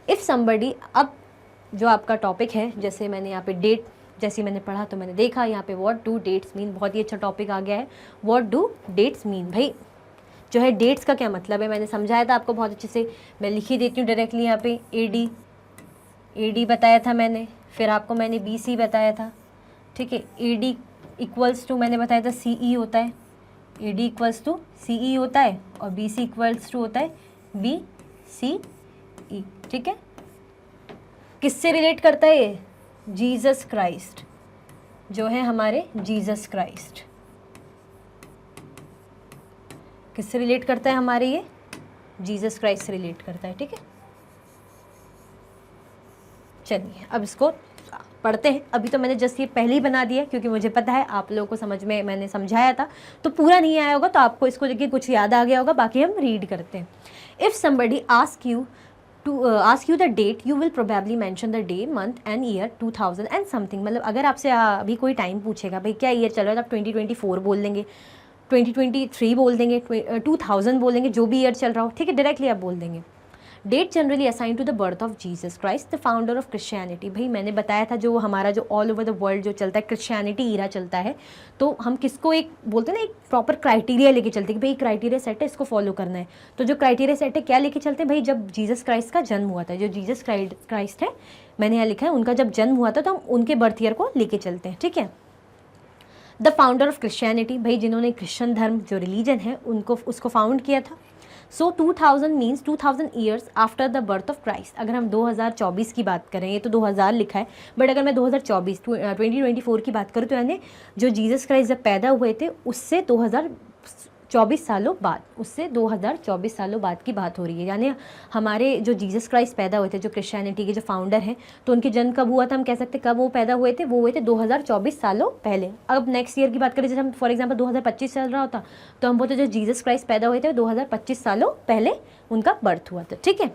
इफ समबडी, अब जो आपका टॉपिक है, जैसे मैंने यहाँ पे डेट, जैसे मैंने पढ़ा तो मैंने देखा यहाँ पे व्हाट डू डेट्स मीन, बहुत ही अच्छा टॉपिक आ गया है। व्हाट डू डेट्स मीन, भाई जो है डेट्स का क्या मतलब है, मैंने समझाया था आपको बहुत अच्छे से, मैं लिख ही देती हूँ डायरेक्टली यहाँ पे। एडी बताया था मैंने, फिर आपको मैंने BC बताया था, ठीक है। एडी इक्वल्स टू मैंने बताया था CE होता है, AD इक्वल्स टू CE होता है, और BC इक्वल्स टू होता है BCE, ठीक है। किससे रिलेट करता है ये? जीसस क्राइस्ट, जो है हमारे जीसस क्राइस्ट, किससे रिलेट करता है हमारे? ये जीसस क्राइस्ट से रिलेट करता है, ठीक है। चलिए अब इसको पढ़ते हैं। अभी तो मैंने जस्ट ये पहले ही बना दिया क्योंकि मुझे पता है आप लोगों को समझ में मैंने समझाया था, तो पूरा नहीं आया होगा तो आपको इसको लेके कुछ याद आ गया होगा। बाकी हम रीड करते हैं। If somebody ask you the date, you will probably mention the day, month and year 2000 and something. मतलब अगर आपसे अभी कोई टाइम पूछेगा भाई क्या ईयर चल रहा है, तो आप 2024 बोल देंगे, 2023 बोल देंगे, 2000 बोल देंगे, जो भी ईयर चल रहा हो, ठीक है, डायरेक्टली आप बोल देंगे। Date generally assign to the birth of Jesus Christ the founder of Christianity. भाई मैंने बताया था जो हमारा जो ऑल ओवर द वर्ल्ड जो चलता है क्रिश्चियनिटी ईरा चलता है, तो हम किसको एक बोलते हैं ना, एक प्रॉपर क्राइटेरिया लेके चलते हैं कि भाई क्राइटेरिया सेट है, इसको फॉलो करना है। तो जो क्राइटेरिया सेट है क्या लेके चलते हैं भाई, जब जीसस क्राइस्ट का जन्म हुआ था, जो जीसस क्राइस्ट है मैंने यहाँ लिखा है, उनका जब जन्म हुआ था तो हम उनके बर्थ ईयर को लेके चलते हैं, ठीक है। द फाउंडर ऑफ क्रिश्चियनिटी, भाई जिन्होंने क्रिश्चियन धर्म जो रिलीजन है उनको उसको फाउंड किया था। सो 2000 means 2000 years after the birth of Christ. अगर हम 2024 की बात करें, ये तो 2000 लिखा है, बट अगर मैं 2024 की बात करूँ तो यानी जो जीसस क्राइस्ट जब पैदा हुए थे उससे 2024 सालों बाद, उससे 2024 सालों बाद की बात हो रही है। यानी हमारे जो जीसस क्राइस्ट पैदा हुए थे, जो क्रिश्चियनिटी के जो फाउंडर हैं, तो उनके जन्म कब हुआ था, हम कह सकते हैं कब वो पैदा हुए थे, वो हुए थे 2024 सालों पहले। अब नेक्स्ट ईयर की बात करें, जैसे हम फॉर एग्जांपल 2025 चल रहा होता तो हम बोलते जो जीसस क्राइस्ट पैदा हुए थे 2025 सालों पहले उनका बर्थ हुआ था, ठीक है।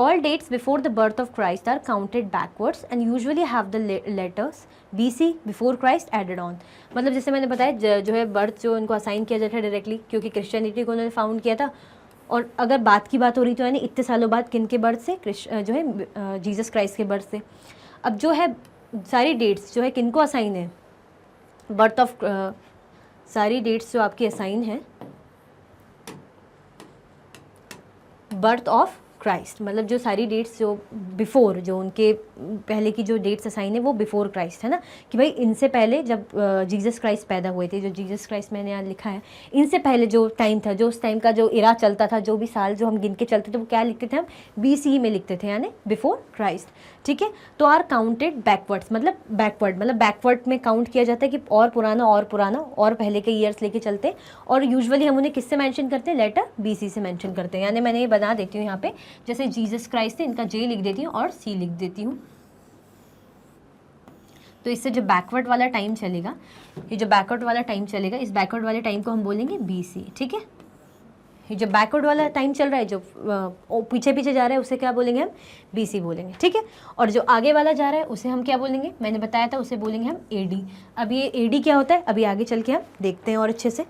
All dates before the birth of Christ are counted backwards and usually have the letters BC before Christ added on। मतलब जैसे मैंने बताया जो है बर्थ जो उनको असाइन किया जाता है डायरेक्टली, क्योंकि क्रिश्चियनिटी को उन्होंने फाउंड किया था। और अगर बात की बात हो रही तो यानी इतने सालों बाद किन के बर्थ से, जो है जीसस क्राइस्ट के बर्थ से। अब जो है सारी डेट्स जो है किनको असाइन है, बर्थ ऑफ सारी डेट्स जो आपकी असाइन है बर्थ ऑफ क्राइस्ट, मतलब जो सारी डेट्स जो बिफोर, जो उनके पहले की जो डेट्स असाइन है वो बिफोर क्राइस्ट है ना, कि भाई इनसे पहले जब जीसस क्राइस्ट पैदा हुए थे, जो जीसस क्राइस्ट मैंने यहाँ लिखा है, इनसे पहले जो टाइम था, जो उस टाइम का जो इरा चलता था, जो भी साल जो हम गिन के चलते थे वो क्या लिखते थे हम, BC में लिखते थे, यानी बिफोर क्राइस्ट, ठीक है। तो आर काउंटेड बैकवर्ड्स, मतलब बैकवर्ड में काउंट किया जाता है कि और पुराना और पहले के ईयर्स लेके चलते, और यूजुअली हम उन्हें किससे मेंशन करते हैं, लेटर BC से मेंशन करते हैं। यानी मैंने ये बना देती हूँ यहाँ पे, जैसे जीसस क्राइस्ट है इनका J लिख देती हूँ और C लिख देती हूँ। तो इससे जो बैकवर्ड वाला टाइम चलेगा, ये जो बैकवर्ड वाला टाइम चलेगा, इस बैकवर्ड वाले टाइम को हम बोलेंगे BC, ठीक है। ये जो बैकवर्ड वाला टाइम चल रहा है, जो पीछे पीछे जा रहा है, उसे क्या बोलेंगे हम, BC बोलेंगे, ठीक है। और जो आगे वाला जा रहा है उसे हम क्या बोलेंगे, मैंने बताया था, उसे बोलेंगे हम AD। अब ये AD क्या होता है, अभी आगे चल के हम देखते हैं और अच्छे से।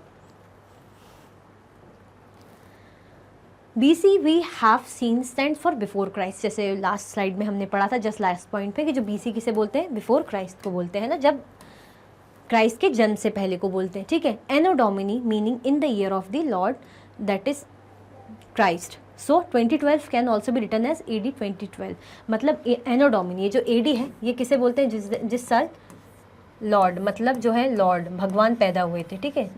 BC we have seen stand for before Christ, जैसे लास्ट स्लाइड में हमने पढ़ा था, जस्ट लास्ट पॉइंट पे, कि जो BC किसे बोलते हैं, बिफोर क्राइस्ट को बोलते हैं ना, जब क्राइस्ट के जन्म से पहले को बोलते हैं, ठीक है। Anno Domini meaning in the year of the Lord that is Christ. So 2012 can also भी रिटर्न एज AD 2012। मतलब एनो डोमिनी, ये जो AD है ये किसे बोलते हैं, जिस साल लॉर्ड, मतलब जो है लॉर्ड भगवान पैदा हुए थे, ठीक है,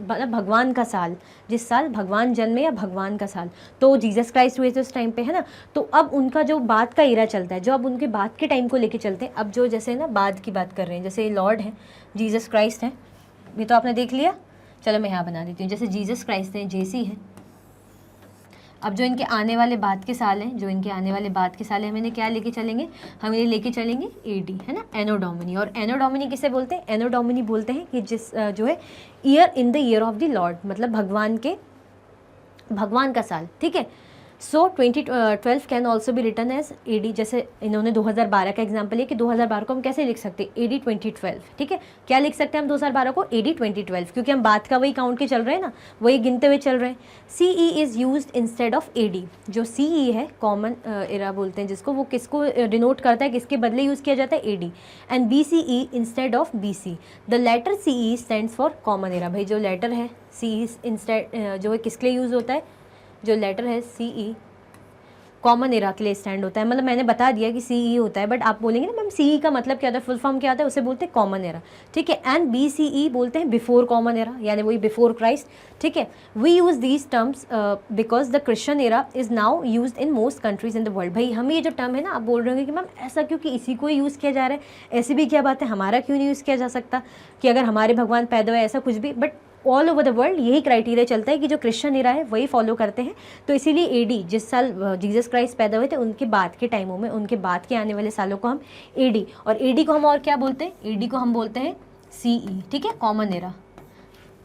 मतलब भगवान का साल, जिस साल भगवान जन्मे या भगवान का साल, तो जीसस क्राइस्ट हुए थे उस टाइम पे, है ना। तो अब उनका जो बाद का इरा चलता है, जो अब उनके बाद के टाइम को लेके चलते हैं, अब जो जैसे ना बाद की बात कर रहे हैं, जैसे लॉर्ड है, जीसस क्राइस्ट है, ये तो आपने देख लिया, चलो मैं यहाँ बना देती हूँ, जैसे जीसस क्राइस्ट है, JC है। अब जो इनके आने वाले बाद के साल हैं, जो इनके आने वाले बाद के साल हैं, हम इन्हें क्या लेके चलेंगे, हम इन्हें लेके चलेंगे AD, है ना, एनो डोमिनी। और एनो डोमिनी किसे बोलते हैं, एनो डोमिनी बोलते हैं कि जिस जो है year in the year of the Lord, मतलब भगवान का साल, ठीक है। सो 2012 कैन ऑल्सो भी रिटर्न एज AD, जैसे इन्होंने 2012 का एग्जाम्पल है कि 2012 को हम कैसे लिख सकते हैं, AD 2012, ठीक है। क्या लिख सकते हैं हम 2012 को, AD 2012, क्योंकि हम बात का वही काउंट के चल रहे हैं ना, वही गिनते हुए चल रहे हैं। CE is use instead of AD, जो CE है कॉमन एरा बोलते हैं जिसको, वो किसको डिनोट करता है, किसके बदले यूज़ किया जाता है, AD। And BCE instead of BC। The letter CE stands for common era. भाई जो लेटर है CE इंस्टेड जो है किसके लिए यूज़ होता है, जो लेटर है CE कॉमन एरा के लिए स्टैंड होता है। मतलब मैंने बता दिया कि CE होता है, बट आप बोलेंगे ना मैम CE का मतलब क्या होता है, फुल फॉर्म क्या होता है, उसे बोलते हैं कॉमन एरा, ठीक है। एंड BCE बोलते हैं बिफोर कॉमन एरा, यानी वही बिफोर क्राइस्ट, ठीक है। We use these terms because the Christian era is now use in most countries in the world. भाई हम ये जो टर्म है ना, आप बोल रहे होंगे कि मैम ऐसा क्यों, कि इसी को यूज़ किया जा रहा है, ऐसी भी क्या बात है, हमारा क्यों नहीं यूज़ किया जा सकता, कि अगर हमारे भगवान पैदा हुए ऐसा कुछ भी, but all over the world यही क्राइटेरिया चलता है कि जो क्रिश्चियन इरा है वही फॉलो करते हैं। तो इसीलिए एडी, जिस साल जीसस क्राइस्ट पैदा हुए थे उनके बाद के टाइमों में, उनके बाद के आने वाले सालों को हम एडी, और एडी को हम और क्या बोलते हैं, एडी को हम बोलते हैं सीई, ठीक है, कॉमन एरा।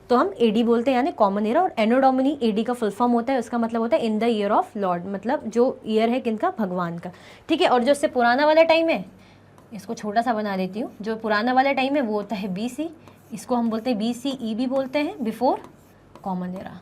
तो हम एडी बोलते हैं यानी कॉमन एरा। और एनो डोमिनी एडी का फुल फॉर्म होता है, उसका मतलब होता है इन द ईयर ऑफ लॉर्ड, मतलब जो ईयर है किनका, भगवान का, ठीक है। और जो उससे पुराना वाला टाइम है, इसको छोटा सा बना देती हूँ, जो पुराना वाला टाइम है वो होता है BC, इसको हम बोलते हैं BCE भी बोलते हैं, बिफोर कॉमन एरा।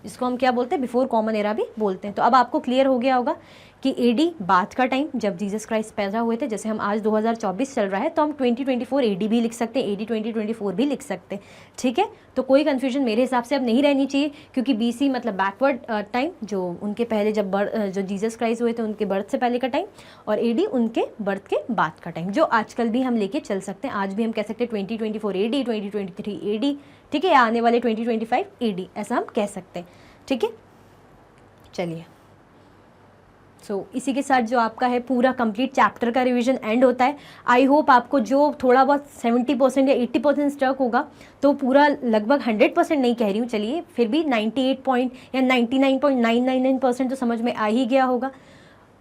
इसको हम क्या बोलते हैं, बिफोर कॉमन एरा भी बोलते हैं। तो अब आपको क्लियर हो गया होगा कि एडी बाद का टाइम, जब जीसस क्राइस्ट पैदा हुए थे। जैसे हम आज 2024 चल रहा है तो हम 2024 एडी भी लिख सकते हैं, एडी 2024 भी लिख सकते हैं, ठीक है। तो कोई कन्फ्यूजन मेरे हिसाब से अब नहीं रहनी चाहिए, क्योंकि BC मतलब बैकवर्ड टाइम, जो उनके पहले जब जो जीसस क्राइस्ट हुए थे उनके बर्थ से पहले का टाइम, और एडी उनके बर्थ के बाद का टाइम, जो आजकल भी हम लेके चल सकते हैं। आज भी हम कह सकते हैं 2024 एडी, 2023 एडी, ठीक है, या आने वाले 2025 एडी, ऐसा हम कह सकते हैं, ठीक है। चलिए, सो इसी के साथ जो आपका है पूरा कंप्लीट चैप्टर का रिवीजन एंड होता है। आई होप आपको जो थोड़ा बहुत 70% या 80% स्टक होगा, तो पूरा लगभग 100% नहीं कह रही हूँ, चलिए फिर भी 98 या 99.999% तो समझ में आ ही गया होगा।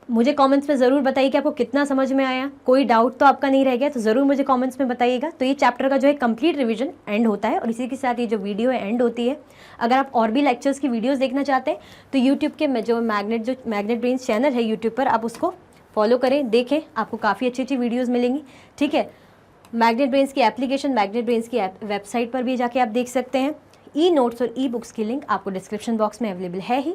मुझे कमेंट्स में ज़रूर बताइए कि आपको कितना समझ में आया, कोई डाउट तो आपका नहीं रह गया, तो ज़रूर मुझे कमेंट्स में बताइएगा। तो ये चैप्टर का जो है कंप्लीट रिवीजन एंड होता है, और इसी के साथ ये जो वीडियो है एंड होती है। अगर आप और भी लेक्चर्स की वीडियोस देखना चाहते हैं तो यूट्यूब के जो मैग्नेट ब्रेन्स चैनल है यूट्यूब पर, आप उसको फॉलो करें, देखें, आपको काफ़ी अच्छी अच्छी वीडियोज़ मिलेंगी, ठीक है। मैग्नेट ब्रेन्स की एप्लीकेशन, मैग्नेट ब्रेन्स की वेबसाइट पर भी जाके आप देख सकते हैं। ई नोट्स और ई बुक्स की लिंक आपको डिस्क्रिप्शन बॉक्स में अवेलेबल है ही।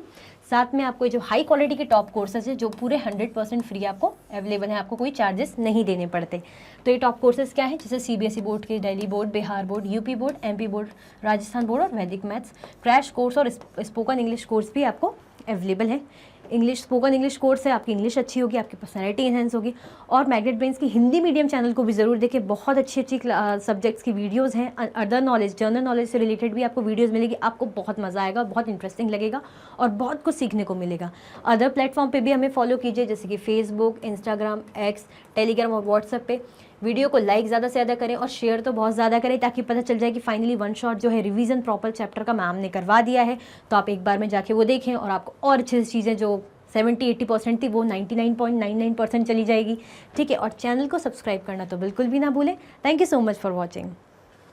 साथ में आपको जो हाई क्वालिटी के टॉप कोर्सेज है जो पूरे 100% फ्री आपको अवेलेबल है, आपको कोई चार्जेस नहीं देने पड़ते। तो ये टॉप कोर्सेज क्या हैं, जैसे CBSE बोर्ड के, Delhi board, Bihar board, UP board, MP board, Rajasthan board और वैदिक मैथ्स क्रैश कोर्स और स्पोकन इंग्लिश कोर्स भी आपको अवेलेबल है। इंग्लिश, स्पोकन इंग्लिश कोर्स से आपकी इंग्लिश अच्छी होगी, आपकी पर्सनैलिटी इनहेंस होगी। और मैग्नेट ब्रेन्स की हिंदी मीडियम चैनल को भी ज़रूर देखें, बहुत अच्छी अच्छी सब्जेक्ट्स की वीडियोस हैं। अदर नॉलेज, जनरल नॉलेज से रिलेटेड भी आपको वीडियोस मिलेगी, आपको बहुत मज़ा आएगा, बहुत इंटरेस्टिंग लगेगा और बहुत कुछ सीखने को मिलेगा। अदर प्लेटफॉर्म पे भी हमें फॉलो कीजिए, जैसे कि फेसबुक, इंस्टाग्राम, एक्स, टेलीग्राम और व्हाट्सएप पे। वीडियो को लाइक ज़्यादा से ज़्यादा करें और शेयर तो बहुत ज़्यादा करें, ताकि पता चल जाए कि फाइनली वन शॉट जो है रिवीजन प्रॉपर चैप्टर का मैम ने करवा दिया है। तो आप एक बार में जाके वो देखें और आपको और अच्छी चीज़ें जो 70-80% थी वो 99.99% चली जाएगी, ठीक है। और चैनल को सब्सक्राइब करना तो बिल्कुल भी ना भूलें। Thank you so much for watching.